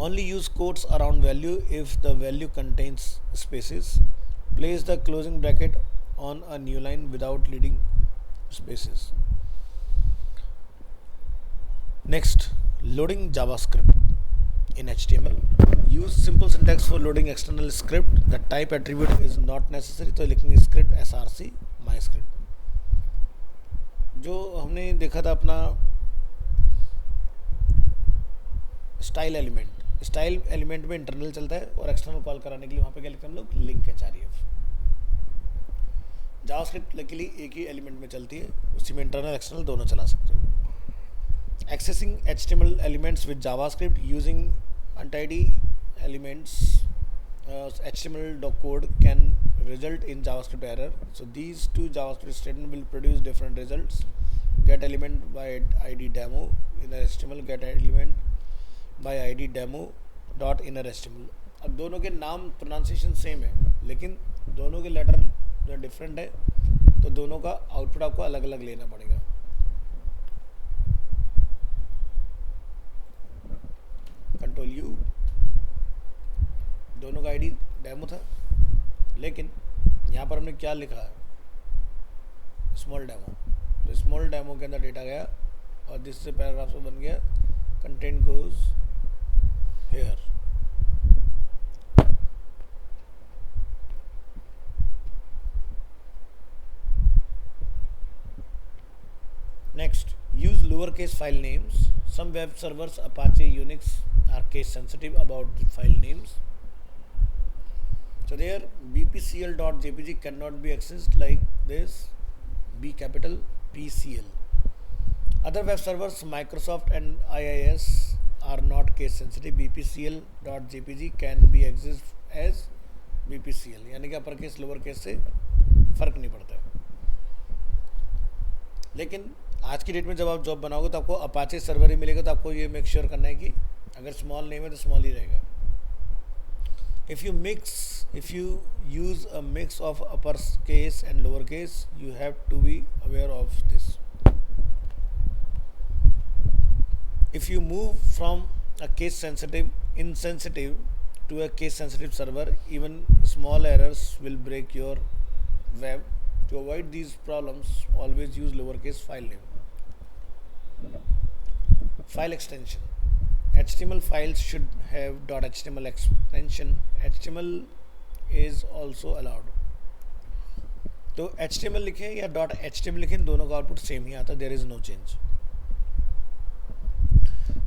Only use quotes around value if the value contains spaces. Place the closing bracket on a new line without leading spaces. Next, loading JavaScript in HTML. Use simple syntax for loading external script. The type attribute is not necessary, तो लिखेंगे script src myscript. जो हमने देखा था अपना style element में internal चलता है और एक्सटर्नल कॉल कराने के लिए वहाँ पे क्या लिखते हैं हम लोग, लिंक href. जावास्क्रिप्ट लकीली एक ही एलिमेंट में चलती है, उसी में इंटरनल एक्सटर्नल दोनों चला सकते हो. Accessing HTML elements with JavaScript using untidy elements, HTML code can result in JavaScript error. So these two JavaScript statements will produce different results. Get element by id demo inner HTML, get element by id demo dot inner HTML. अब दोनों के नाम pronunciation same है, लेकिन दोनों के letter जो different है, तो दोनों का आउटपुट आपको अलग अलग लेना पड़ेगा. कंट्रोल यू, दोनों का आईडी डेमो था, लेकिन यहाँ पर हमने क्या लिखा है, स्मॉल डेमो. तो स्मॉल डेमो के अंदर डेटा गया और जिससे पैराग्राफ से बन गया content goes hair. Next, use lowercase file names. Some web servers, Apache, Unix are case sensitive about the file names. So there bpcl.jpg cannot be accessed like this, B capital PCL. Other web servers, Microsoft and IIS are not case sensitive. bpcl.jpg can be accessed as bpcl. यानी कि upper case lower case से फर्क नहीं पड़ता है. लेकिन आज की डेट में जब आप जॉब बनाओगे तो आपको अपाचे सर्वर ही मिलेगा, तो आपको ये मेक श्योर करना है कि अगर स्मॉल नेम है तो स्मॉल ही रहेगा. If you use a mix of upper case and lower case, you have to be aware of this. If you move from a case sensitive insensitive to a case sensitive server, even small errors will break your web. To avoid these problems, always use lowercase file name. File extension. HTML files should have .html extension. HTML is also allowed. तो HTML लिखें या .html लिखें, दोनों का output same ही आता है. There is no change.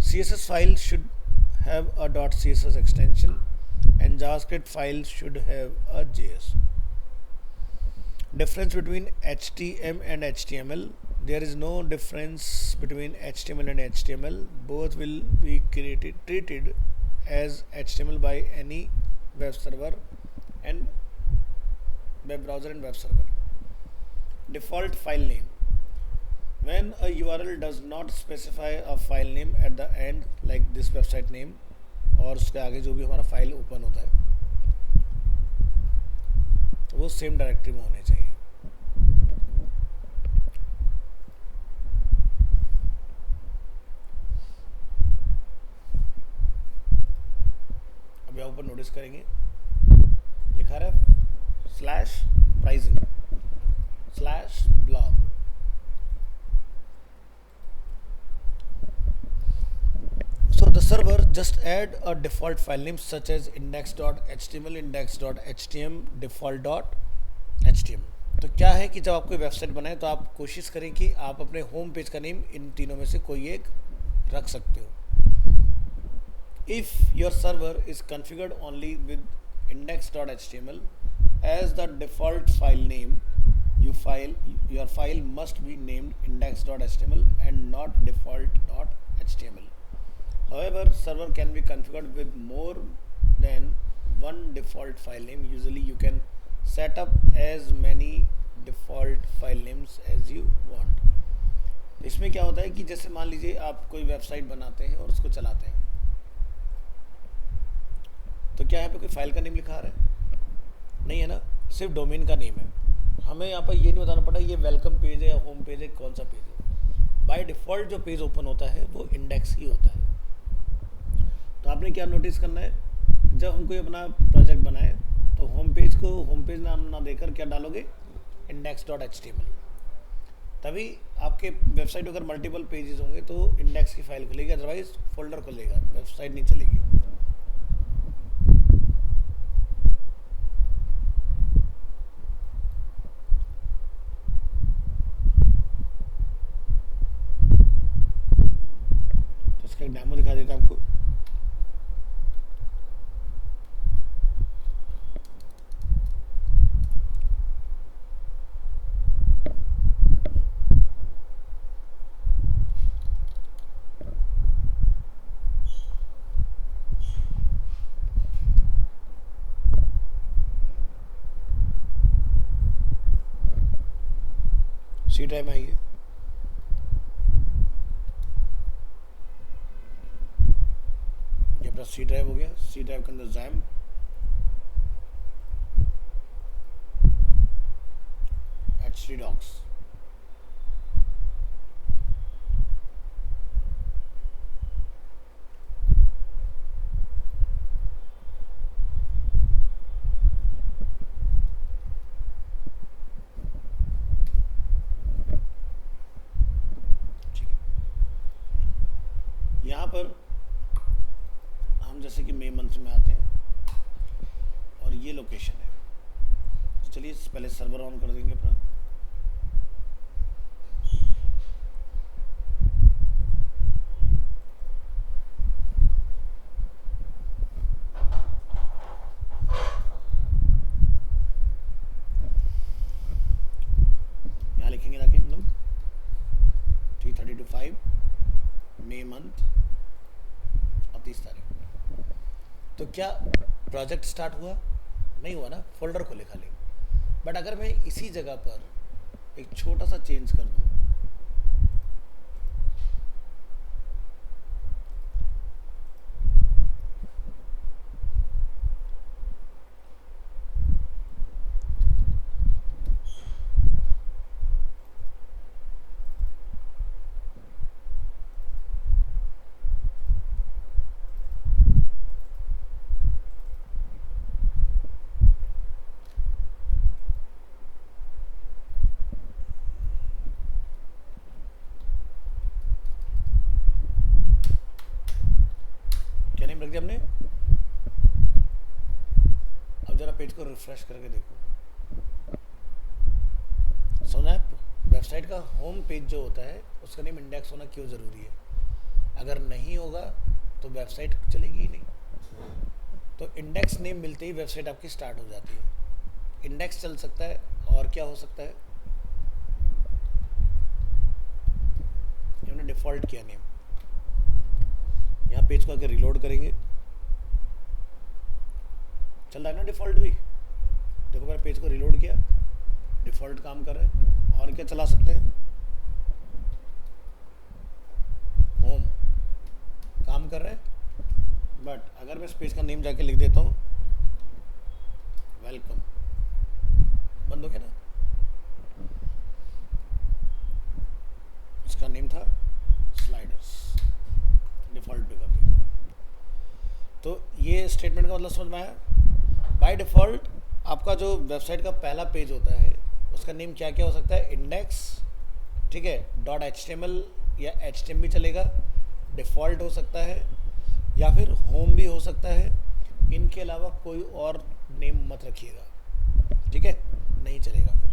CSS file should have a .css extension and JavaScript files should have a JS. Difference between HTML and HTML. There is no difference between HTML and HTML. Both will be treated as HTML by any web server and web browser and web server. Default file name. When a URL does not specify a file name at the end, like this website name, और उसके आगे जो भी हमारा file open होता है तो वो सेम डायरेक्टरी में होने चाहिए. अब यहाँ ऊपर नोटिस करेंगे लिखा रहा है /pricing /blog. So the server just add a default file name such as index.html, index.htm, default.htm. तो क्या है कि जब आप कोई वेबसाइट बनाए तो आप कोशिश करें कि आप अपने होम पेज का नेम इन तीनों में से कोई एक रख सकते हो. If your server is configured only with index.html as the default file name, your file must be named index.html and not default.html. However, server can be configured with more than one default file name. Usually you can set up as many default file names as you want. इसमें क्या होता है कि जैसे मान लीजिए आप कोई वेबसाइट बनाते हैं और उसको चलाते हैं, तो क्या यहाँ पे कोई फाइल का नेम लिखा आ रहा है? नहीं है ना, सिर्फ डोमेन का नेम है. हमें यहाँ पर ये नहीं बताना पड़ा ये वेलकम पेज है या होम पेज है, कौन सा पेज है. बाय डिफ़ॉल्ट जो पेज ओपन होता है वो इंडेक्स ही होता है. तो आपने क्या नोटिस करना है, जब हम कोई अपना प्रोजेक्ट बनाए तो होम पेज को होम पेज नाम ना देकर क्या डालोगे, index.html. तभी आपके वेबसाइट अगर मल्टीपल पेजेस होंगे तो इंडेक्स की फाइल खुलेगी, अदरवाइज फोल्डर खुलेगा, वेबसाइट नहीं चलेगी. तो इसका एक डेमो दिखा देता आपको. सी ड्राइव में आइए. ये अपना सी ड्राइव हो गया. सी ड्राइव के अंदर जैम, htdocs. यहाँ पर हम जैसे कि मई मंथ में आते हैं और ये लोकेशन है. तो चलिए पहले सर्वर ऑन कर देंगे अपना. यहाँ लिखेंगे जाके हम लोग 3:32 मई मंथ और 30 तारीख. तो क्या प्रोजेक्ट स्टार्ट हुआ? नहीं हुआ ना, फोल्डर खोले खाली. बट अगर मैं इसी जगह पर एक छोटा सा चेंज कर दूं, क्या नेम रख दिया हमने. अब जरा पेज को रिफ्रेश करके देखो. समझा? वेबसाइट का होम पेज जो होता है उसका नेम इंडेक्स होना क्यों ज़रूरी है? अगर नहीं होगा तो वेबसाइट चलेगी ही नहीं. तो इंडेक्स नेम मिलते ही वेबसाइट आपकी स्टार्ट हो जाती है. इंडेक्स चल सकता है और क्या हो सकता है, हमने डिफ़ॉल्ट किया नेम. यहाँ पेज को आके रिलोड करेंगे, चल रहा है ना डिफ़ॉल्ट भी. देखो मैंने पेज को रिलोड किया, डिफ़ॉल्ट काम कर रहा है. और क्या चला सकते हैं, होम काम कर रहा है. बट अगर मैं इस पेज का नेम जाके लिख देता हूँ वेलकम, बंद हो गया ना. इसका नेम था स्लाइडर्स, डिफ़ॉल्ट पे कर देंगे. तो ये स्टेटमेंट का मतलब समझ में आया. बाय डिफ़ॉल्ट आपका जो वेबसाइट का पहला पेज होता है उसका नेम क्या क्या हो सकता है, इंडेक्स, ठीक है, .html या htm भी चलेगा, डिफ़ॉल्ट हो सकता है, या फिर होम भी हो सकता है। इनके अलावा कोई और नेम मत रखिएगा, ठीक है, नहीं चलेगा फिर।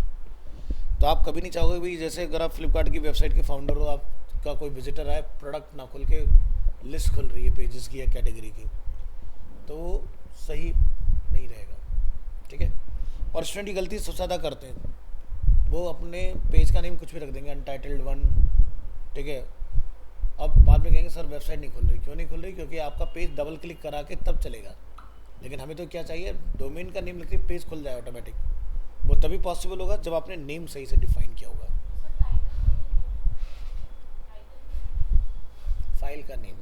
तो आप कभी नहीं चाहोगे भाई, जैसे अगर आप फ्लिपकार्ट की वेबसाइट के फाउंडर हो, आपका कोई विजिटर आए, प्रोडक्ट ना खोल के लिस्ट खुल रही है पेजेस की या कैटेगरी की, तो वो सही नहीं रहेगा, ठीक है। और स्टूडेंट की गलती सबसे ज़्यादा करते हैं, वो अपने पेज का नेम कुछ भी रख देंगे, अनटाइटल्ड वन, ठीक है। अब बाद में कहेंगे सर वेबसाइट नहीं खुल रही, क्यों नहीं खुल रही? क्योंकि आपका पेज डबल क्लिक करा के तब चलेगा। लेकिन हमें तो क्या चाहिए, डोमेन का नेम लिख के पेज खुल जाए ऑटोमेटिक। वो तभी पॉसिबल होगा जब आपने नेम सही से डिफाइन किया होगा। फाइल का नेम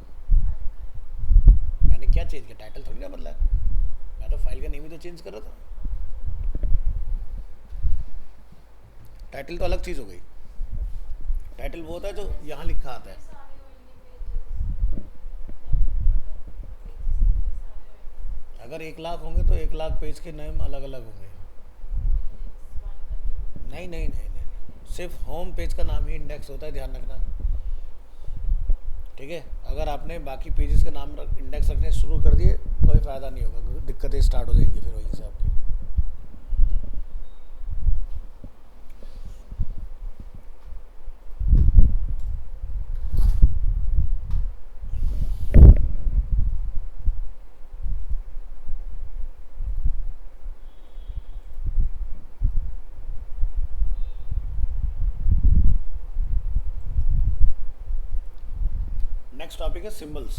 मैंने क्या चेंज किया? टाइटल थोड़ी ना बदला है, मैं तो फाइल का नेम ही तो चेंज कर रहा था। टाइटल तो अलग चीज़ हो गई। टाइटल वो होता है जो यहाँ लिखा आता है। अगर 1 लाख होंगे तो 1 लाख पेज के नेम अलग अलग होंगे। नहीं नहीं नहीं नहीं, सिर्फ होम पेज का नाम ही इंडेक्स होता है, ध्यान रखना, ठीक है। अगर आपने बाकी पेजेस का नाम इंडेक्स रखने शुरू कर दिए, कोई फ़ायदा नहीं होगा, क्योंकि दिक्कतें स्टार्ट हो जाएंगी फिर वहीं से आपकी। नेक्स्ट टॉपिक है सिंबल्स।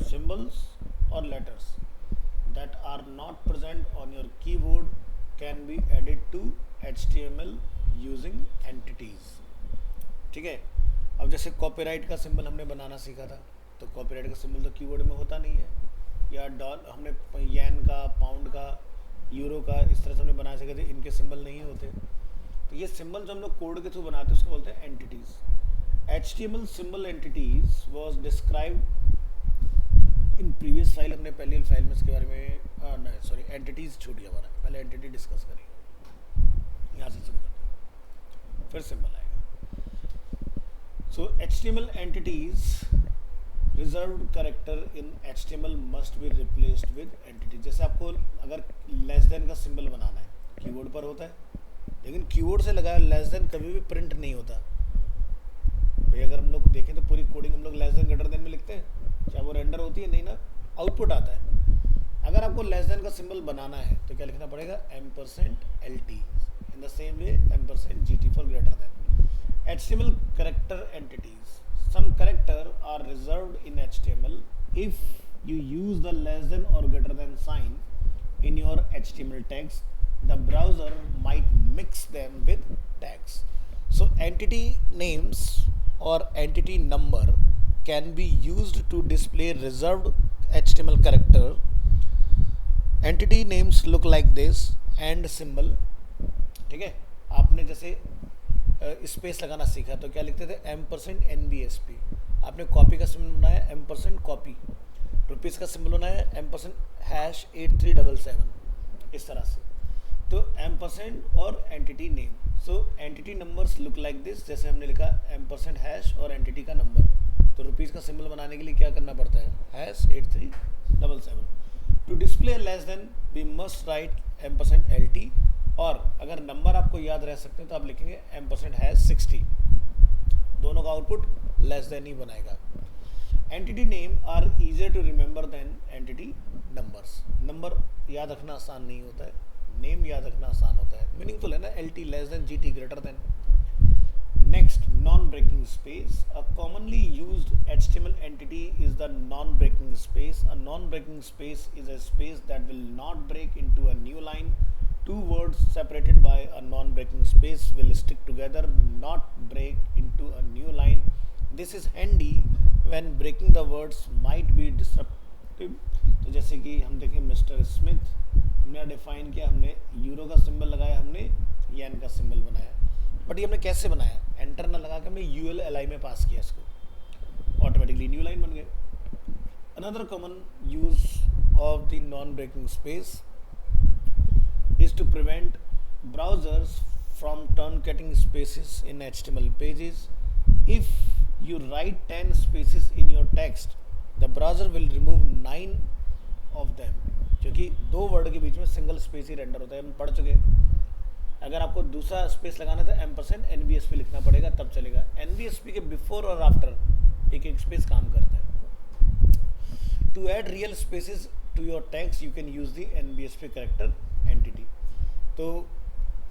सिंबल्स और letters that are not present on your keyboard can be added to HTML using entities, ठीक है। अब जैसे कॉपीराइट का सिंबल हमने बनाना सीखा था, तो कॉपीराइट का सिंबल तो कीबोर्ड में होता नहीं है, या डॉल हमने येन का, पाउंड का, यूरो का, इस तरह से हमने बना सके थे, इनके सिंबल नहीं होते। तो ये सिंबल जो हम लोग कोड के थ्रू बनाते हैं उसको बोलते हैं entities. HTML symbol entities was described in previous file, हमने पहली फाइल में इसके बारे में नहीं सॉरी एंटिटीज छूट गया हमारा, पहले एंटिटी डिस्कस करेंगे, यहाँ से शुरू करते हैं फिर सिंबल आएगा। सो HTML entities reserved character in HTML must be replaced with entity। जैसे आपको अगर लेस देन का सिंबल बनाना है, कीबोर्ड पर होता है, लेकिन कीबोर्ड से लगाया लेस देन कभी भी प्रिंट नहीं होता भाई। अगर हम लोग देखें तो पूरी कोडिंग हम लोग लेस देन ग्रेटर देन में लिखते हैं, चाहे वो रेंडर होती है नहीं ना, आउटपुट आता है। अगर आपको लेस देन का सिंबल बनाना है तो क्या लिखना पड़ेगा? %LT। In the same way %GT for greater than. HTML character entities, some character are reserved in HTML if you use the less than or greater than sign in your HTML text, the browser might mix them with tags. So entity names or entity number can be used to display reserved HTML character. Entity names look like this and symbol, ठीक है। आपने जैसे space लगाना सीखा तो क्या लिखते थे? %NBSP। आपने कॉपी का सिंबल बनाया %कॉपी, रुपीज़ का सिंबल बनाया $#8377, इस तरह से। तो एम्परसेंड और entity name, so entity numbers look like this, जैसे हमने लिखा %# और एंटिटी का नंबर। तो रुपीज़ का सिंबल बनाने के लिए क्या करना पड़ता है? #8377। To display less than we must write %LT, और अगर नंबर आपको याद रह सकते हैं तो आप लिखेंगे %60। दोनों का आउटपुट लेस देन ही बनाएगा। Entity name are easier to remember than entity numbers. Number याद रखना आसान नहीं होता है, नेम याद रखना आसान होता है, मीनिंगफुल है ना। LT less than, GT greater than. Next, non breaking space. A commonly used HTML entity is the non-breaking space. A non-breaking space is a space that will not break into a new line. Two words separated by a non-breaking space will stick together, not break into a new line. This is handy when breaking the words might be disruptive. तो जैसे कि हम देखें mister Smith, हमने define किया, हमने euro का symbol लगाया, हमने येन का सिंबल बनाया, बट ये हमने कैसे बनाया? एंटर ना लगा के हमने ULLI में पास किया इसको, ऑटोमेटिकली न्यू लाइन बन गए। Another common use of the non breaking space is to prevent browsers from truncating spaces in HTML pages. If you write 10 spaces in your text, the browser will remove 9 of them, क्योंकि 2 word के बीच में single space ही render होता है, हम पढ़ चुके हैं। अगर आपको दूसरा स्पेस लगाना है तो एम्परसेंड NBSP लिखना पड़ेगा, तब चलेगा। NBSP के बिफोर और आफ्टर एक एक स्पेस काम करता है। To add real spaces to your text you can use the NBSP character entity. तो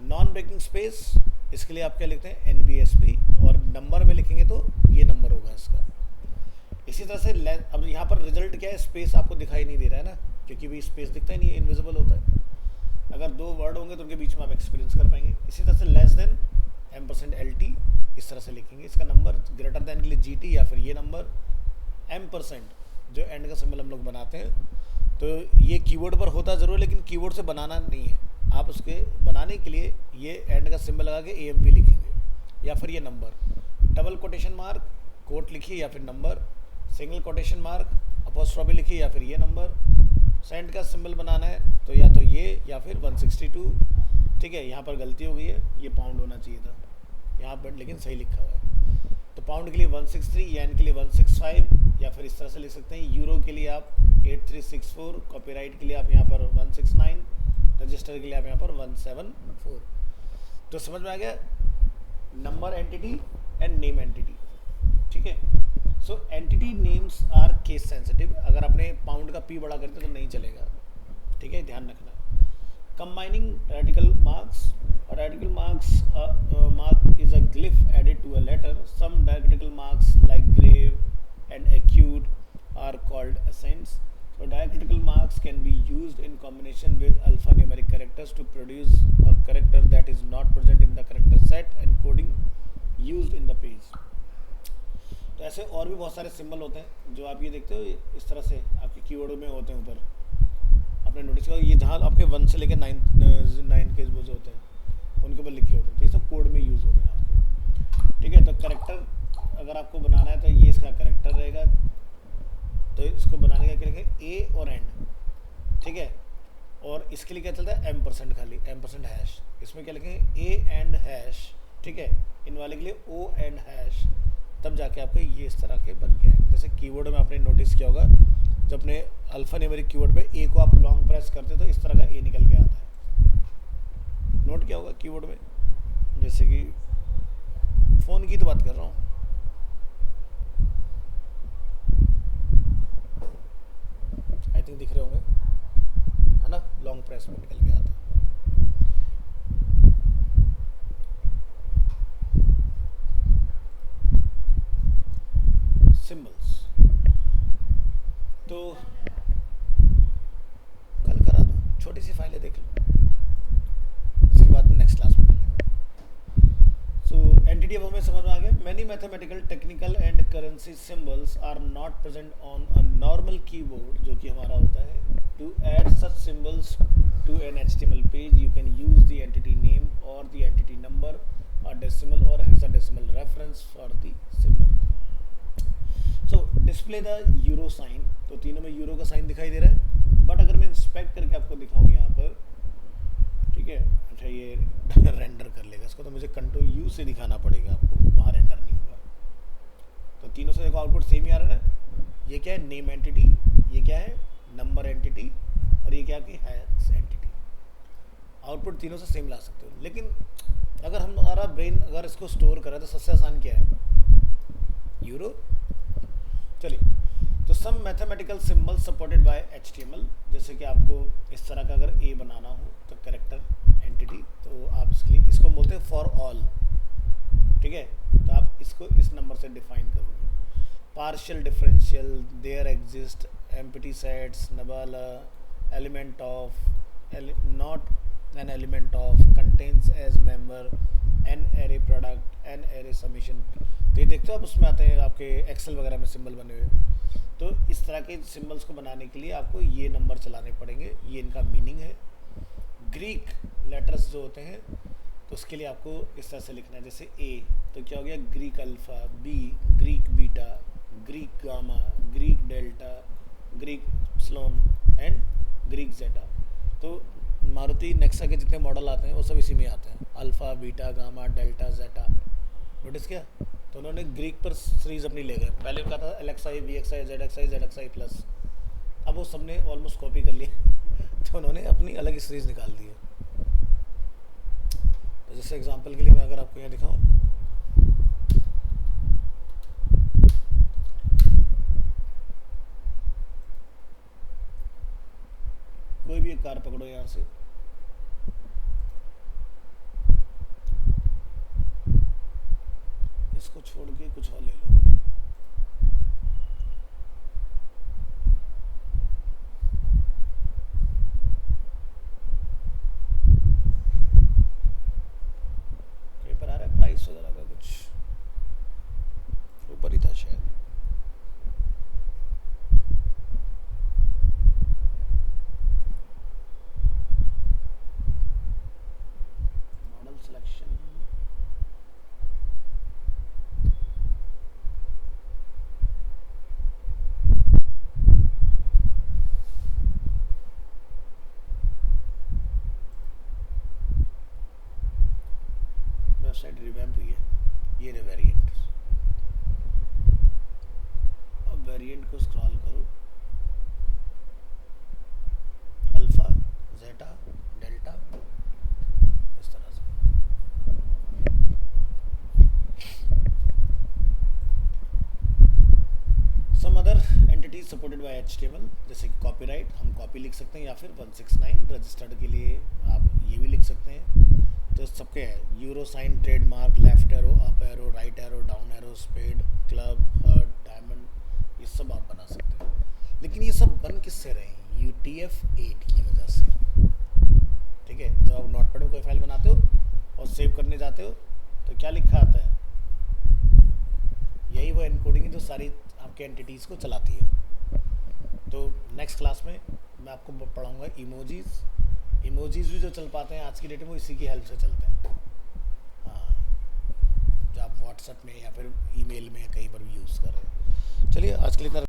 नॉन ब्रेकिंग स्पेस, इसके लिए आप क्या लिखते हैं NBSP, और नंबर में लिखेंगे तो ये नंबर होगा इसका। इसी तरह से अब यहाँ पर रिजल्ट क्या है, स्पेस आपको दिखाई नहीं दे रहा है ना, क्योंकि भी स्पेस दिखता ही नहीं है, इनविजिबल होता है। अगर 2 वर्ड होंगे तो उनके बीच में आप एक्सपीरियंस कर पाएंगे। इसी तरह से लेस देन %LT इस तरह से लिखेंगे। इसका नंबर ग्रेटर देन के लिए GT, या फिर ये नंबर % जो एंड का सिंबल हम लोग बनाते हैं, तो ये कीबोर्ड पर होता ज़रूर, लेकिन कीबोर्ड से बनाना नहीं है। आप उसके बनाने के लिए ये एंड का सिंबल लगा के AMP लिखेंगे, या फिर ये number, double quotation mark quote लिखिए या फिर number, single quotation mark apostrophe लिखिए या फिर ये नंबर। सेंड का सिंबल बनाना है तो या तो ये या फिर 162। ठीक है, यहाँ पर गलती हो गई है, ये पाउंड होना चाहिए था यहाँ पर, लेकिन सही लिखा हुआ है। तो पाउंड के लिए 163, येन के लिए 165, या फिर इस तरह से लिख सकते हैं। यूरो के लिए आप 8364, कॉपीराइट के लिए आप यहाँ पर 169, रजिस्टर के लिए आप यहाँ पर 174। तो समझ में आ गया, number entity and name entity. ठीक है, so entity names are case sensitive. अगर आपने पाउंड का P बड़ा करते तो नहीं चलेगा। ठीक है, ध्यान रखना। Combining radical marks, radical marks mark is a glyph added to a letter. Some diacritical marks like grave and acute are called accents. So diacritical marks can be used in combination with alphanumeric characters to produce a character that is not present in the character set and coding used in the page. तो ऐसे और भी बहुत सारे symbol होते हैं जो आप ये देखते हो, इस तरह से आपके कीवर्ड में होते हैं ऊपर। आपने नोटिस किया, ये जहाँ आपके 1 से लेकर 9 के वो जो होते हैं उनके ऊपर लिखे होते हैं, तो ये सब कोड में यूज़ होते हैं आपके। ठीक है, तो कैरेक्टर अगर आपको बनाना है तो ये इसका कैरेक्टर रहेगा। तो इसको बनाने का क्या लिखें, ए और एंड। ठीक है, और इसके लिए क्या चलता है, M% खाली, M%#। इसमें क्या लिखेंगे, ए एंड हैश। ठीक है, इन वाले के लिए O एंड हैश, तब जाके आपके ये इस तरह के बन के आएंगे। जैसे कीबोर्ड में आपने नोटिस किया होगा, जब अपने अल्फा न्यूमेरिक कीबोर्ड पे ए को आप लॉन्ग प्रेस करते तो इस तरह का ए निकल के आता है। नोट किया होगा कीबोर्ड में, जैसे कि फ़ोन की तो बात कर रहा हूँ। आई थिंक दिख रहे होंगे, है ना, लॉन्ग प्रेस में निकल के आता है। सिंबल्स तो कल करा दो, छोटी सी फाइलें देख लो, उसके बाद नेक्स्ट क्लास में कर लेंगे। सो एंटिटी अब हमें समझ में आ गया। Many mathematical, technical and currency symbols are not present on a normal keyboard, जो कि हमारा होता है। To add such symbols to an HTML page you can use the entity name or the entity number, a decimal or hexadecimal reference for the symbol. So display the euro sign, तो तीनों में euro का sign दिखाई दे रहा है। But अगर मैं inspect करके आपको दिखाऊँ यहाँ पर, ठीक है, अच्छा ये रेंडर कर लेगा इसको, तो मुझे Ctrl+U से दिखाना पड़ेगा आपको, वहाँ रेंडर नहीं होगा। तो तीनों से देखो आउटपुट सेम ही आ रहा है ना। ये क्या है, नेम एंटिटी, ये क्या है, नंबर एंटिटी, और ये क्या है, हैश एंटिटी। आउटपुट तीनों से सेम ला सकते हो। लेकिन अगर हमारा ब्रेन अगर इसको स्टोर करे तो सबसे आसान क्या है, यूरो। चलिए, तो some mathematical symbol supported by HTML, जैसे कि आपको इस तरह का अगर ए बनाना हो तो कैरेक्टर एंटिटी, तो आप इसको बोलते हैं फॉर ऑल। ठीक है, तो आप इसको इस नंबर से डिफाइन करोगे। Partial differential, there exist empty sets, नबाला, element of, not an element of, contains as member, an array product, an array summation. तो ये देखते हो आप, उसमें आते हैं आपके एक्सेल वगैरह में सिंबल बने हुए। तो इस तरह के सिंबल्स को बनाने के लिए आपको ये नंबर चलाने पड़ेंगे, ये इनका मीनिंग है। ग्रीक लेटर्स जो होते हैं तो उसके लिए आपको इस तरह से लिखना है, जैसे ए तो क्या हो गया, Greek alpha, B Greek beta, Greek gamma, Greek delta, Greek epsilon and Greek zeta. तो मारुति नेक्सा के जितने मॉडल आते हैं वो सब इसी में आते हैं, अल्फ़ा, बीटा, गामा, डेल्टा, जेटा। नोटिस किया? तो तो उन्होंने ग्रीक पर सीरीज अपनी ले गए, पहले कहा था LXI, VXI, ZXI, ZXI plus, अब वो सबने ऑलमोस्ट कॉपी कर लिया तो उन्होंने अपनी अलग ही सीरीज निकाल दी है। तो जैसे एग्जांपल के लिए मैं अगर आपको यहाँ दिखाऊं, कोई भी एक कार पकड़ो यहाँ से, इसको छोड़ के कुछ और ले लो। कहीं पर आ रहा है प्राइस वगैरह का, कुछ ऊपर ही था शायद। मॉडल सिलेक्शन, वेबसाइट रिवैम्प हुई है, ये रहे वेरिएंट। अब वेरिएंट को स्क्रॉल करो, अल्फा, जेटा, डेल्टा, इस तरह से। Some other entities supported by HTML, जैसे कि कॉपीराइट, हम कॉपी लिख सकते हैं, या फिर 169 रजिस्टर्ड के लिए आप ये भी लिख सकते हैं। तो सबके है euro sign, trademark, left arrow, up arrow, right arrow, down arrow, spade, club, heart, diamond, ये सब आप बना सकते हैं। लेकिन ये सब बन किससे रहे हैं? UTF-8 की वजह से। ठीक है, तो आप नोटपैड में कोई फाइल बनाते हो और सेव करने जाते हो तो क्या लिखा आता है? यही वो एनकोडिंग है जो सारी आपके एंटिटीज़ को चलाती है। तो नेक्स्ट क्लास में मैं आपको पढ़ाऊँगा इमोजीज़। इमोजीज़ भी जो चल पाते हैं आज की डेट में, वो इसी की हेल्प से चलते हैं। हाँ, जो आप व्हाट्सएप में या फिर ईमेल में कहीं पर भी यूज़ कर रहे हैं। चलिए आज के लिए इतना